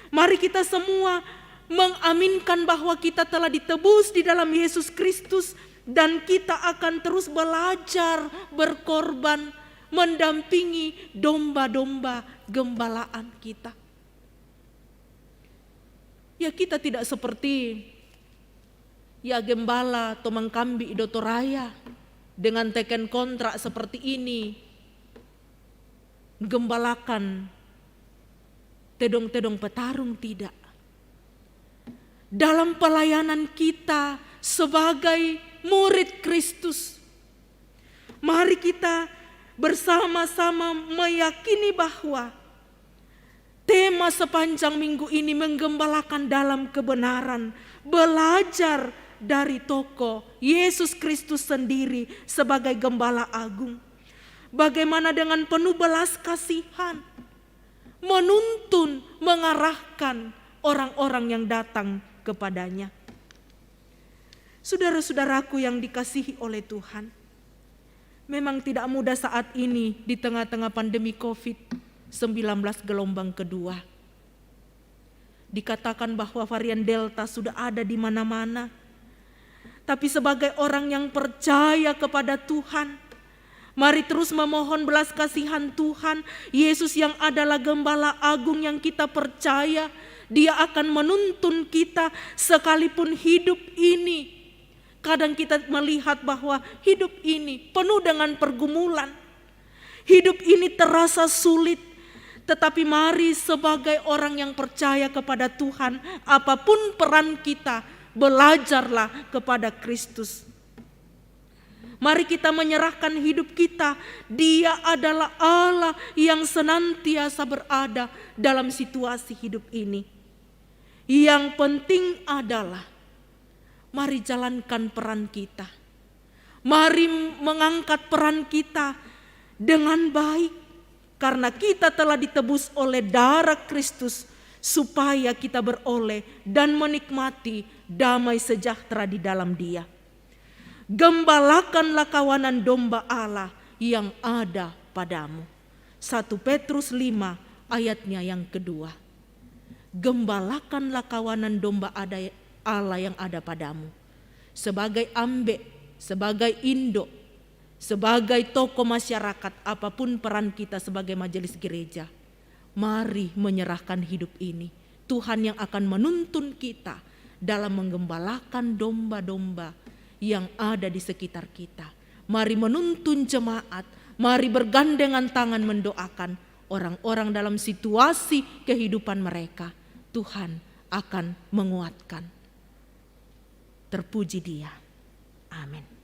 Speaker 3: Mari kita semua mengaminkan bahwa kita telah ditebus di dalam Yesus Kristus dan kita akan terus belajar berkorban, mendampingi domba-domba gembalaan kita. Ya, kita tidak seperti ya gembala Tomang Kambi Idotoraya dengan teken kontrak seperti ini, gembalakan tedong-tedong petarung, tidak. Dalam pelayanan kita sebagai murid Kristus, mari kita bersama-sama meyakini bahwa tema sepanjang minggu ini menggembalakan dalam kebenaran, belajar dari tokoh Yesus Kristus sendiri sebagai gembala agung. Bagaimana dengan penuh belas kasihan menuntun, mengarahkan orang-orang yang datang kepadanya. Saudara-saudaraku yang dikasihi oleh Tuhan, memang tidak mudah saat ini di tengah-tengah pandemi COVID-19 gelombang kedua. Dikatakan bahwa varian Delta sudah ada di mana-mana. Tapi sebagai orang yang percaya kepada Tuhan, mari terus memohon belas kasihan Tuhan. Yesus yang adalah gembala agung yang kita percaya, Dia akan menuntun kita sekalipun hidup ini. Kadang kita melihat bahwa hidup ini penuh dengan pergumulan. Hidup ini terasa sulit. Tetapi mari sebagai orang yang percaya kepada Tuhan, apapun peran kita, belajarlah kepada Kristus. Mari kita menyerahkan hidup kita. Dia adalah Allah yang senantiasa berada dalam situasi hidup ini. Yang penting adalah mari jalankan peran kita. Mari mengangkat peran kita dengan baik. Karena kita telah ditebus oleh darah Kristus. Supaya kita beroleh dan menikmati damai sejahtera di dalam Dia. Gembalakanlah kawanan domba Allah yang ada padamu. 1 Petrus 5 ayatnya yang kedua. Gembalakanlah kawanan domba Allah yang ada padamu. Sebagai ambek, sebagai induk, sebagai tokoh masyarakat, apapun peran kita sebagai majelis gereja, mari menyerahkan hidup ini. Tuhan yang akan menuntun kita dalam menggembalakan domba-domba yang ada di sekitar kita. Mari menuntun jemaat, mari bergandengan tangan mendoakan orang-orang dalam situasi kehidupan mereka. Tuhan akan menguatkan. Terpuji Dia. Amin.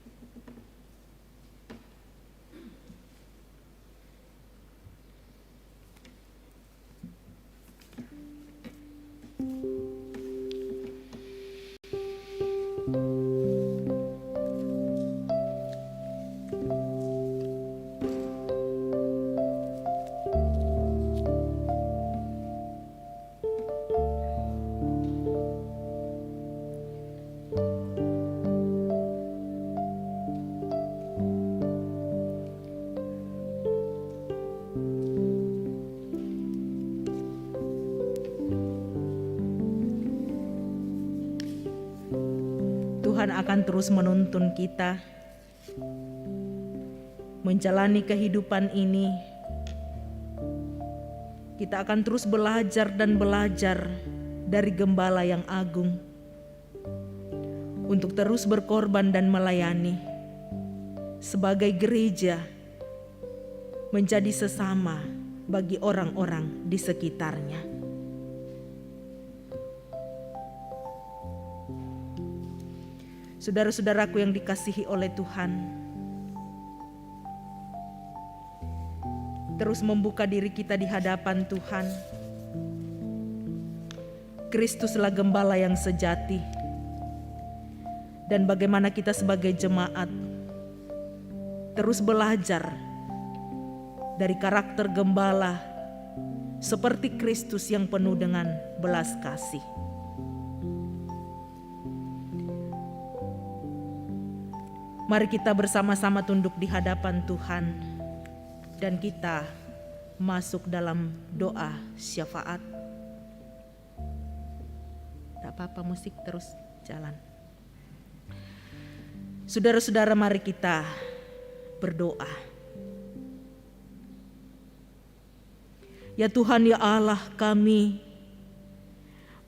Speaker 3: Tuhan akan terus menuntun kita menjalani kehidupan ini. Kita akan terus belajar dan belajar dari Gembala yang agung untuk terus berkorban dan melayani sebagai gereja, menjadi sesama bagi orang-orang di sekitarnya. Saudara-saudaraku yang dikasihi oleh Tuhan, terus membuka diri kita di hadapan Tuhan. Kristuslah Gembala yang sejati, dan bagaimana kita sebagai jemaat terus belajar dari karakter Gembala seperti Kristus yang penuh dengan belas kasih. Mari kita bersama-sama tunduk di hadapan Tuhan dan kita masuk dalam doa syafaat. Tak apa-apa, musik terus jalan. Saudara-saudara, mari kita berdoa. Ya Tuhan, ya Allah kami,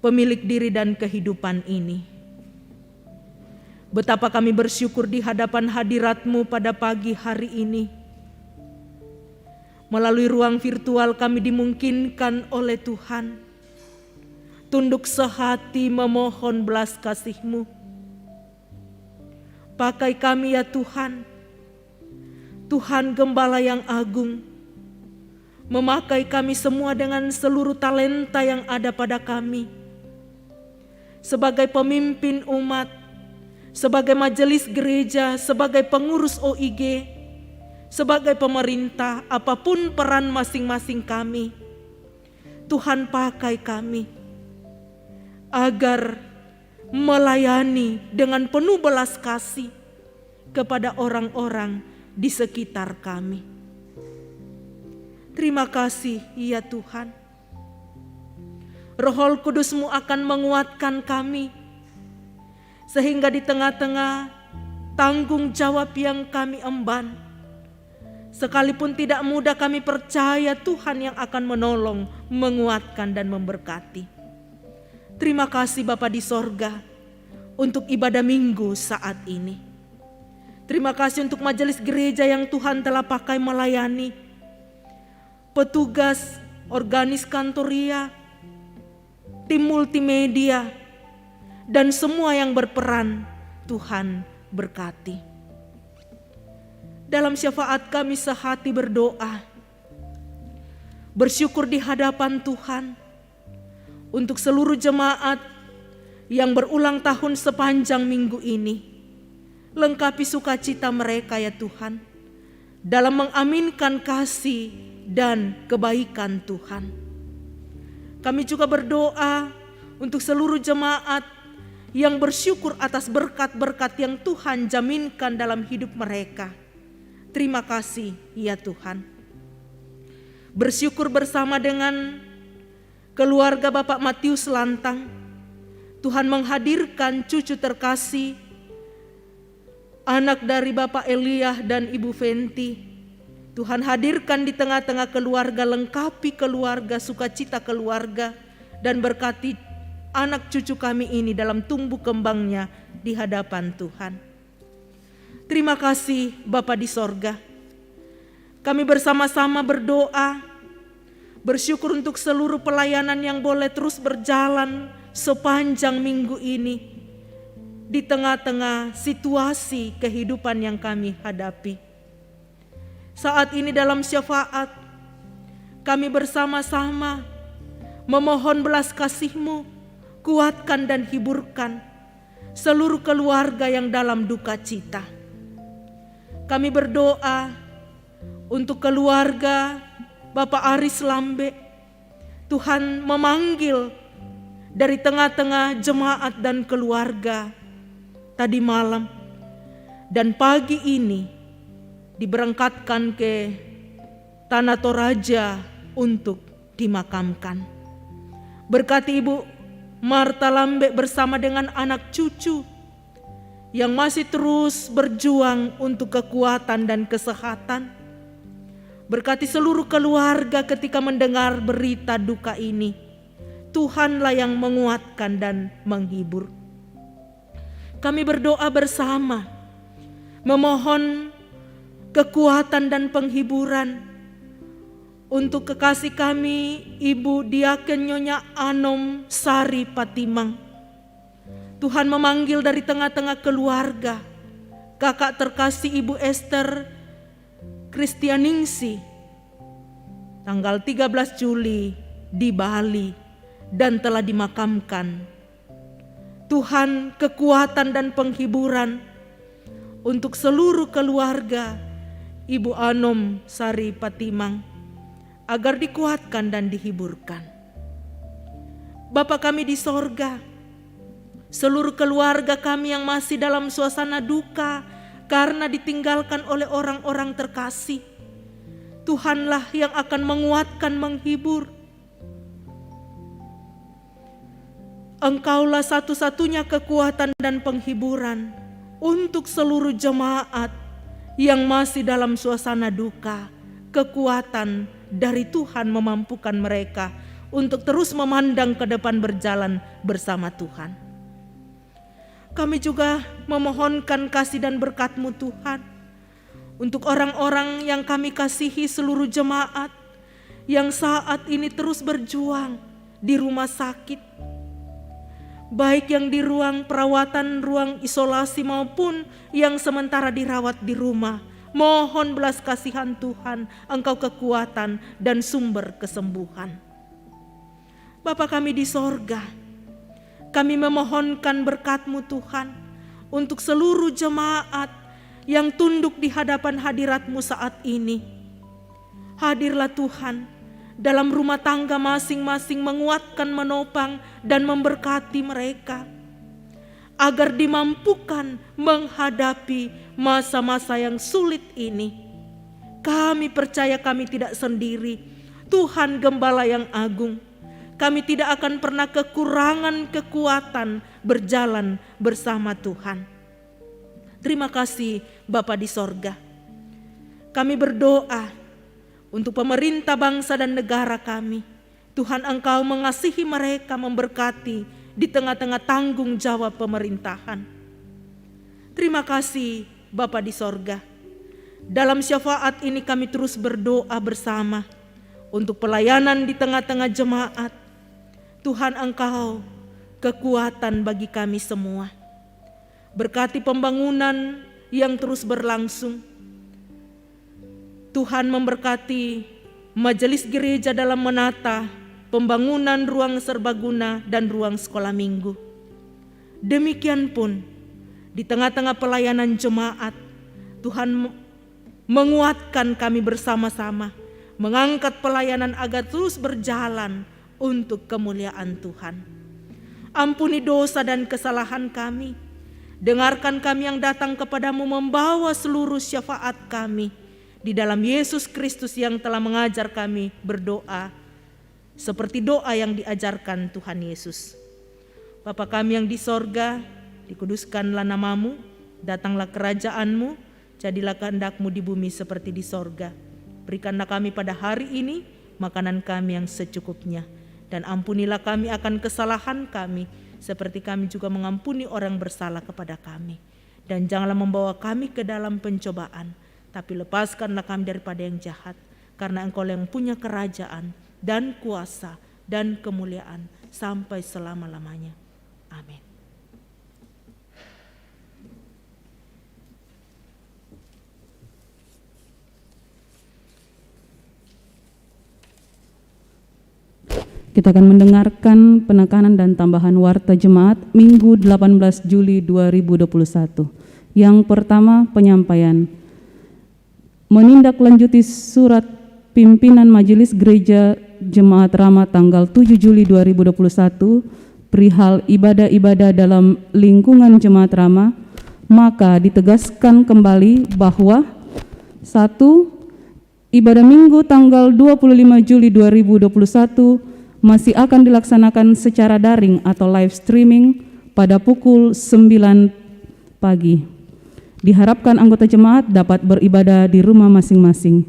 Speaker 3: pemilik diri dan kehidupan ini, betapa kami bersyukur di hadapan hadirat-Mu pada pagi hari ini. Melalui ruang virtual kami dimungkinkan oleh Tuhan tunduk sehati memohon belas kasih-Mu. Pakai kami ya Tuhan, Tuhan Gembala yang agung, memakai kami semua dengan seluruh talenta yang ada pada kami, sebagai pemimpin umat, sebagai majelis gereja, sebagai pengurus OIG, sebagai pemerintah, apapun peran masing-masing kami, Tuhan pakai kami agar melayani dengan penuh belas kasih kepada orang-orang di sekitar kami. Terima kasih ya Tuhan. Roh Kudus-Mu akan menguatkan kami, sehingga di tengah-tengah tanggung jawab yang kami emban, sekalipun tidak mudah, kami percaya Tuhan yang akan menolong, menguatkan dan memberkati. Terima kasih Bapa di sorga untuk ibadah minggu saat ini. Terima kasih untuk majelis gereja yang Tuhan telah pakai melayani, petugas, organis kantoria, tim multimedia, dan semua yang berperan. Tuhan berkati. Dalam syafaat kami sehati berdoa, bersyukur di hadapan Tuhan untuk seluruh jemaat yang berulang tahun sepanjang minggu ini. Lengkapi sukacita mereka ya Tuhan, dalam mengaminkan kasih dan kebaikan Tuhan. Kami juga berdoa untuk seluruh jemaat yang bersyukur atas berkat-berkat yang Tuhan jaminkan dalam hidup mereka. Terima kasih ya Tuhan. Bersyukur bersama dengan keluarga Bapak Matius Lantang, Tuhan menghadirkan cucu terkasih, anak dari Bapak Eliah dan Ibu Fenti. Tuhan hadirkan di tengah-tengah keluarga, lengkapi keluarga, sukacita keluarga, dan berkati anak cucu kami ini dalam tumbuh kembangnya di hadapan Tuhan. Terima kasih Bapa di sorga. Kami bersama-sama berdoa, bersyukur untuk seluruh pelayanan yang boleh terus berjalan sepanjang minggu ini di tengah-tengah situasi kehidupan yang kami hadapi. Saat ini dalam syafaat kami bersama-sama memohon belas kasih-Mu, kuatkan dan hiburkan seluruh keluarga yang dalam duka cita. Kami berdoa untuk keluarga Bapak Aris Lambe. Tuhan memanggil dari tengah-tengah jemaat dan keluarga tadi malam dan pagi ini diberangkatkan ke Tanah Toraja untuk dimakamkan. Berkati Ibu Marta Lambe bersama dengan anak cucu yang masih terus berjuang untuk kekuatan dan kesehatan. Berkati seluruh keluarga ketika mendengar berita duka ini. Tuhanlah yang menguatkan dan menghibur. Kami berdoa bersama, memohon kekuatan dan penghiburan untuk kekasih kami, Ibu Diaken Nyonya Anom Sari Patimang. Tuhan memanggil dari tengah-tengah keluarga kakak terkasih Ibu Esther Kristianingsi tanggal 13 Juli di Bali dan telah dimakamkan. Tuhan, kekuatan dan penghiburan untuk seluruh keluarga Ibu Anom Sari Patimang agar dikuatkan dan dihiburkan. Bapa kami di sorga, seluruh keluarga kami yang masih dalam suasana duka karena ditinggalkan oleh orang-orang terkasih, Tuhanlah yang akan menguatkan, menghibur. Engkaulah satu-satunya kekuatan dan penghiburan untuk seluruh jemaat yang masih dalam suasana duka. Kekuatan dari Tuhan memampukan mereka untuk terus memandang ke depan, berjalan bersama Tuhan. Kami juga memohonkan kasih dan berkat-Mu Tuhan untuk orang-orang yang kami kasihi, seluruh jemaat yang saat ini terus berjuang di rumah sakit, baik yang di ruang perawatan, ruang isolasi maupun yang sementara dirawat di rumah. Mohon belas kasihan Tuhan, Engkau kekuatan dan sumber kesembuhan. Bapa kami di sorga, kami memohonkan berkat-Mu Tuhan untuk seluruh jemaat yang tunduk di hadapan hadirat-Mu saat ini. Hadirlah Tuhan dalam rumah tangga masing-masing, menguatkan, menopang dan memberkati mereka agar dimampukan menghadapi masa-masa yang sulit ini. Kami percaya kami tidak sendiri. Tuhan Gembala yang agung, kami tidak akan pernah kekurangan kekuatan berjalan bersama Tuhan. Terima kasih Bapa di sorga. Kami berdoa untuk pemerintah bangsa dan negara kami. Tuhan, Engkau mengasihi mereka, memberkati di tengah-tengah tanggung jawab pemerintahan. Terima kasih Bapa di sorga. Dalam syafaat ini kami terus berdoa bersama untuk pelayanan di tengah-tengah jemaat. Tuhan, Engkau kekuatan bagi kami semua. Berkati pembangunan yang terus berlangsung. Tuhan memberkati majelis gereja dalam menata pembangunan ruang serbaguna dan ruang sekolah minggu. Demikian pun di tengah-tengah pelayanan jemaat, Tuhan menguatkan kami bersama-sama, mengangkat pelayanan agar terus berjalan untuk kemuliaan Tuhan. Ampuni dosa dan kesalahan kami. Dengarkan kami yang datang kepadamu membawa seluruh syafaat kami di dalam Yesus Kristus yang telah mengajar kami berdoa seperti doa yang diajarkan Tuhan Yesus. Bapa kami yang di sorga, dikuduskanlah namamu, datanglah kerajaan-Mu, jadilah kehendak-Mu di bumi seperti di sorga. Berikanlah kami pada hari ini makanan kami yang secukupnya, dan ampunilah kami akan kesalahan kami, seperti kami juga mengampuni orang bersalah kepada kami. Dan janganlah membawa kami ke dalam pencobaan, tapi lepaskanlah kami daripada yang jahat, karena Engkau yang punya kerajaan dan kuasa dan kemuliaan sampai selama-lamanya. Amin.
Speaker 1: Kita akan mendengarkan penekanan dan tambahan warta jemaat Minggu 18 Juli 2021. Yang pertama, penyampaian. Menindaklanjuti surat pimpinan Majelis Gereja Jemaat Rama tanggal 7 Juli 2021 perihal ibadah-ibadah dalam lingkungan Jemaat Rama, maka ditegaskan kembali bahwa 1. Ibadah Minggu tanggal 25 Juli 2021 masih akan dilaksanakan secara daring atau live streaming pada pukul 9 pagi pagi. Diharapkan anggota jemaat dapat beribadah di rumah masing-masing.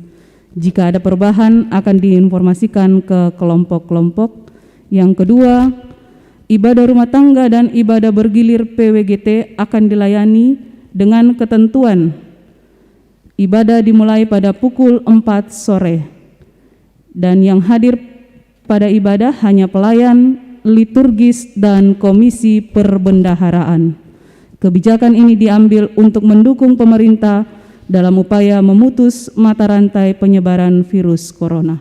Speaker 1: Jika ada perubahan akan diinformasikan ke kelompok-kelompok. Yang kedua, ibadah rumah tangga dan ibadah bergilir PWGT akan dilayani dengan ketentuan ibadah dimulai pada pukul 4 sore. Dan yang hadir pada ibadah hanya pelayan, liturgis, dan komisi perbendaharaan. Kebijakan ini diambil untuk mendukung pemerintah dalam upaya memutus mata rantai penyebaran virus corona.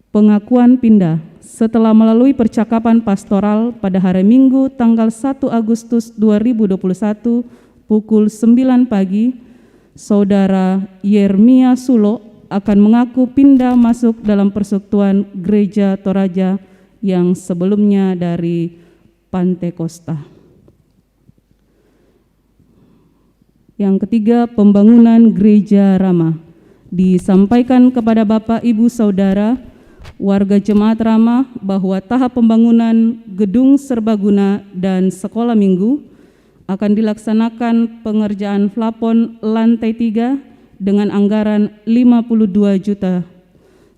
Speaker 1: Pengakuan pindah. Setelah melalui percakapan pastoral pada hari Minggu tanggal 1 Agustus 2021 pukul 9 pagi, Saudara Yermia Sulo akan mengaku pindah masuk dalam persekutuan Gereja Toraja yang sebelumnya dari Pantai Kosta. Yang ketiga, pembangunan Gereja Rama. Disampaikan kepada Bapak, Ibu, Saudara, warga Jemaat Rama bahwa tahap pembangunan gedung serbaguna dan sekolah minggu akan dilaksanakan pengerjaan plafon lantai 3 dengan anggaran 52 juta.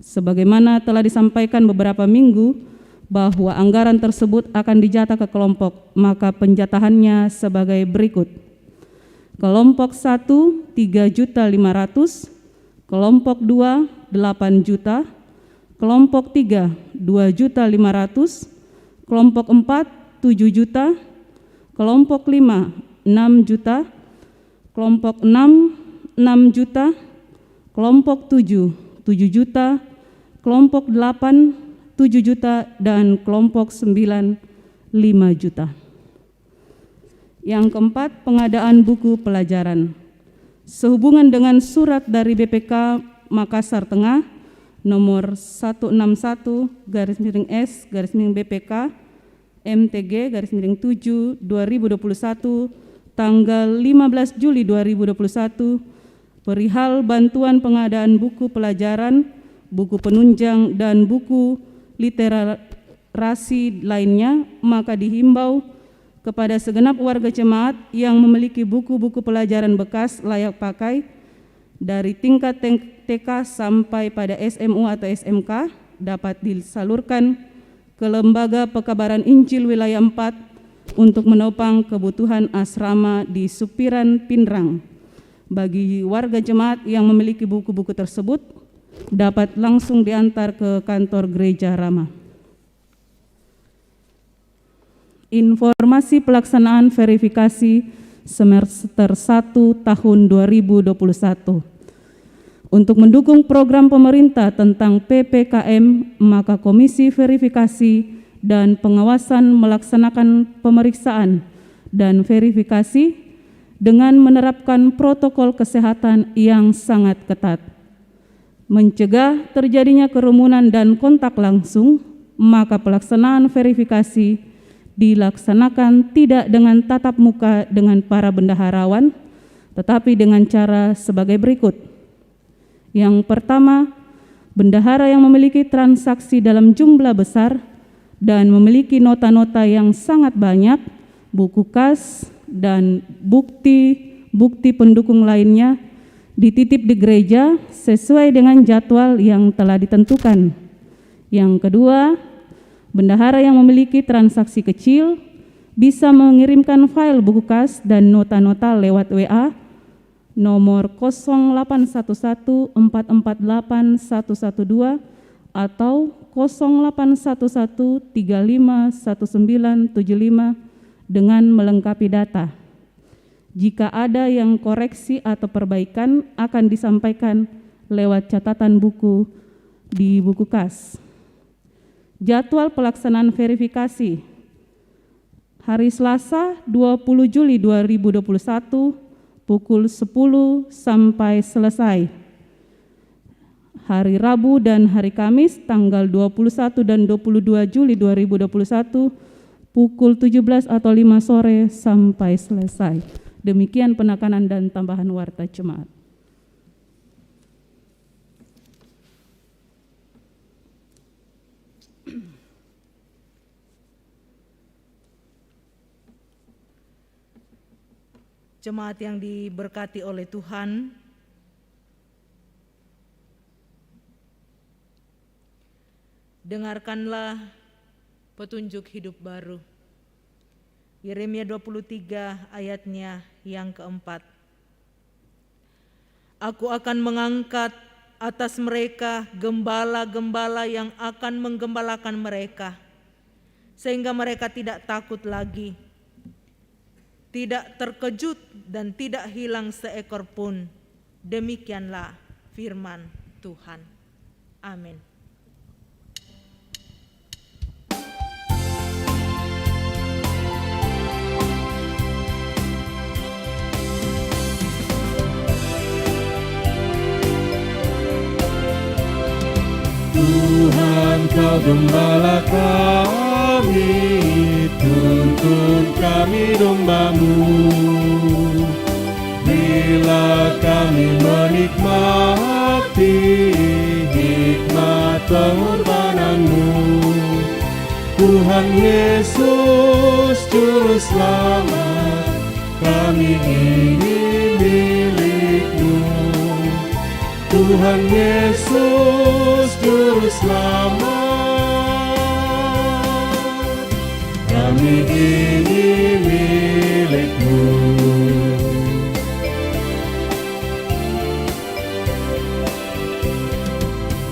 Speaker 1: Sebagaimana telah disampaikan beberapa minggu, bahwa anggaran tersebut akan dijatah ke kelompok, maka penjatahannya sebagai berikut. Kelompok 1, 3.500.000, kelompok 2, 8 juta, kelompok 3, 2.500.000, kelompok 4, 7 juta, kelompok 5, 6 juta, kelompok 6, 6 juta, kelompok 7, 7 juta, kelompok 8, 7 juta, dan kelompok 9, 5 juta. Yang keempat, pengadaan buku pelajaran. Sehubungan dengan surat dari BPK Makassar Tengah nomor 161/S/BPK MTG/7 2021 tanggal 15 Juli 2021 perihal bantuan pengadaan buku pelajaran, buku penunjang, dan buku literasi lainnya, maka dihimbau kepada segenap warga jemaat yang memiliki buku-buku pelajaran bekas layak pakai dari tingkat TK sampai pada SMU atau SMK dapat disalurkan ke Lembaga Pekabaran Injil Wilayah 4 untuk menopang kebutuhan asrama di Supiran Pinrang. Bagi warga jemaat yang memiliki buku-buku tersebut dapat langsung diantar ke kantor Gereja Rama. Informasi pelaksanaan verifikasi semester 1 tahun 2021. Untuk mendukung program pemerintah tentang PPKM, maka Komisi Verifikasi dan Pengawasan melaksanakan pemeriksaan dan verifikasi dengan menerapkan protokol kesehatan yang sangat ketat. Mencegah terjadinya kerumunan dan kontak langsung, maka pelaksanaan verifikasi dilaksanakan tidak dengan tatap muka dengan para bendaharawan, tetapi dengan cara sebagai berikut. Yang pertama, bendahara yang memiliki transaksi dalam jumlah besar dan memiliki nota-nota yang sangat banyak, buku kas, dan bukti pendukung lainnya dititip di gereja sesuai dengan jadwal yang telah ditentukan. Yang kedua, bendahara yang memiliki transaksi kecil bisa mengirimkan file buku kas dan nota-nota lewat WA nomor 0811448112 atau 0811351975 dengan melengkapi data. Jika ada yang koreksi atau perbaikan akan disampaikan lewat catatan buku di buku kas. Jadwal pelaksanaan verifikasi. Hari Selasa 20 Juli 2021 pukul 10 sampai selesai. Hari Rabu dan hari Kamis tanggal 21 dan 22 Juli 2021 pukul 17 atau 5 sore sampai selesai. Demikian penekanan dan tambahan warta jemaat.
Speaker 3: Jemaat yang diberkati oleh Tuhan, dengarkanlah petunjuk hidup baru. Yeremia 23 ayatnya yang keempat. Aku akan mengangkat atas mereka gembala-gembala yang akan menggembalakan mereka, sehingga mereka tidak takut lagi, tidak terkejut dan tidak hilang seekor pun. Demikianlah firman Tuhan. Amin.
Speaker 2: Tuhan, Kau gembala kami, tuntun kami domba-Mu. Bila kami menikmati hikmat pengorbanan-Mu, Tuhan Yesus Juru Selamat, kami ini milik-Mu. Tuhan Yesus Juru Selamat, kami ini milik-Mu.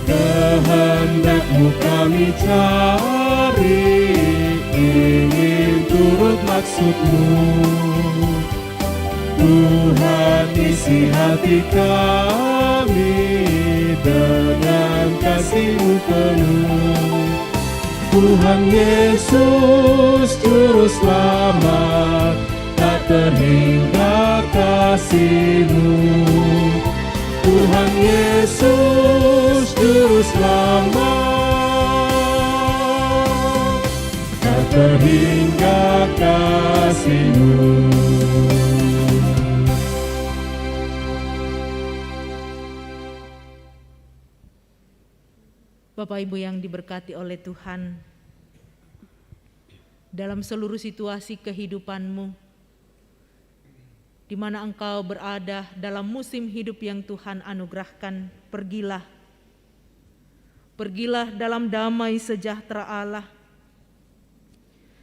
Speaker 2: Kehendak-Mu kami cari, ingin turut maksud-Mu. Tuhan, isi hati kami dengan kasih-Mu penuh. Tuhan Yesus Juru Selamat, tak terhingga kasih-Mu. Tuhan Yesus Juru Selamat, tak terhingga kasih-Mu.
Speaker 3: Bapak Ibu yang diberkati oleh Tuhan, dalam seluruh situasi kehidupanmu, di mana engkau berada dalam musim hidup yang Tuhan anugerahkan, pergilah. Pergilah dalam damai sejahtera Allah.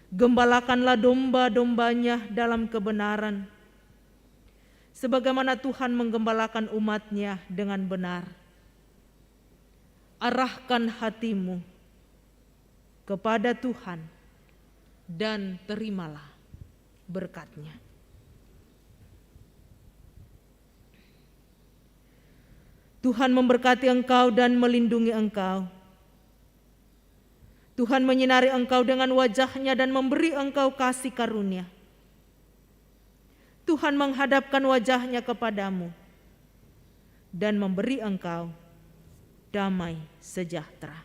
Speaker 3: Gembalakanlah domba-dombanya dalam kebenaran, sebagaimana Tuhan menggembalakan umat-Nya dengan benar. Arahkan hatimu kepada Tuhan dan terimalah berkat-Nya. Tuhan memberkati engkau dan melindungi engkau. Tuhan menyinari engkau dengan wajah-Nya dan memberi engkau kasih karunia. Tuhan menghadapkan wajah-Nya kepadamu dan memberi engkau damai sejahtera.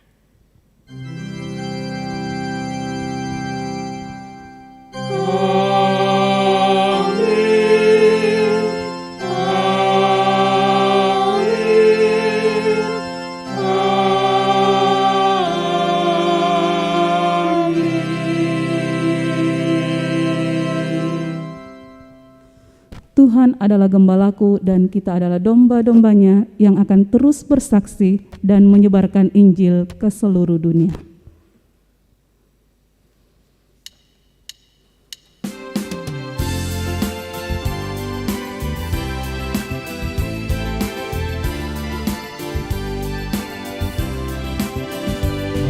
Speaker 1: Tuhan adalah gembalaku dan kita adalah domba-dombanya yang akan terus bersaksi dan menyebarkan Injil ke seluruh dunia.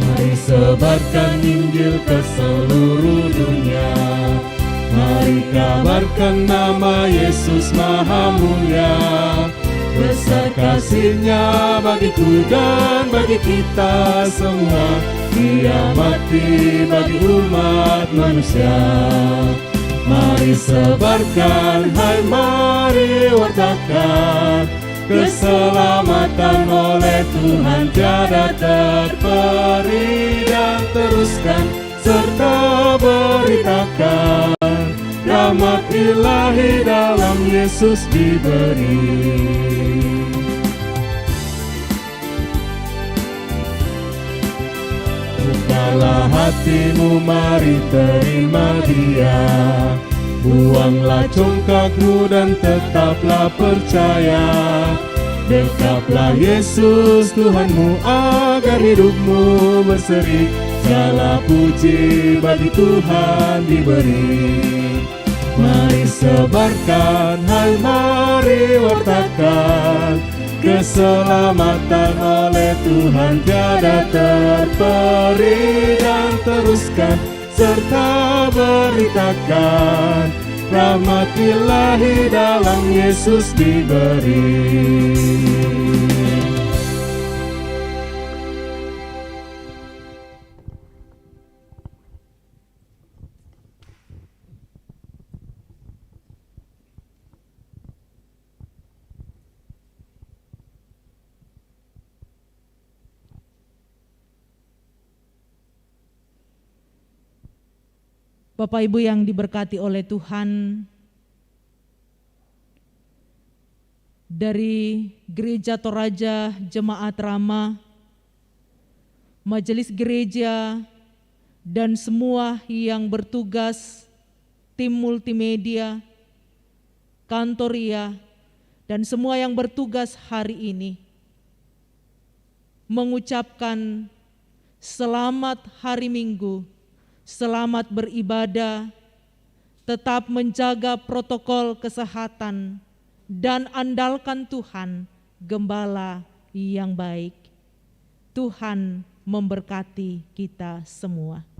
Speaker 2: Mari sebarkan Injil ke seluruh dunia. Mari kabarkan nama Yesus Maha Mulia. Besar kasih-Nya bagiku dan bagi kita semua. Dia mati bagi umat manusia. Mari sebarkan, hai mari wartakan. Keselamatan oleh Tuhan tiada terperi, dan teruskan serta beritakan. Rahmat ilahi dalam Yesus diberi. Bukalah hatimu, mari terima Dia. Buanglah congkakmu dan tetaplah percaya. Dekaplah Yesus Tuhanmu agar hidupmu berseri. Segala puji bagi Tuhan diberi. Mari sebarkan, hai mari wartakan, keselamatan oleh Tuhan tiada terperi. Dan teruskan serta beritakan, rahmat ilahi dalam Yesus diberi.
Speaker 3: Bapak Ibu yang diberkati oleh Tuhan, dari Gereja Toraja Jemaat Rama, Majelis Gereja, dan semua yang bertugas, tim multimedia, kantoria, dan semua yang bertugas hari ini, mengucapkan selamat hari Minggu, selamat beribadah, tetap menjaga protokol kesehatan, dan andalkan Tuhan, Gembala yang baik. Tuhan memberkati kita semua.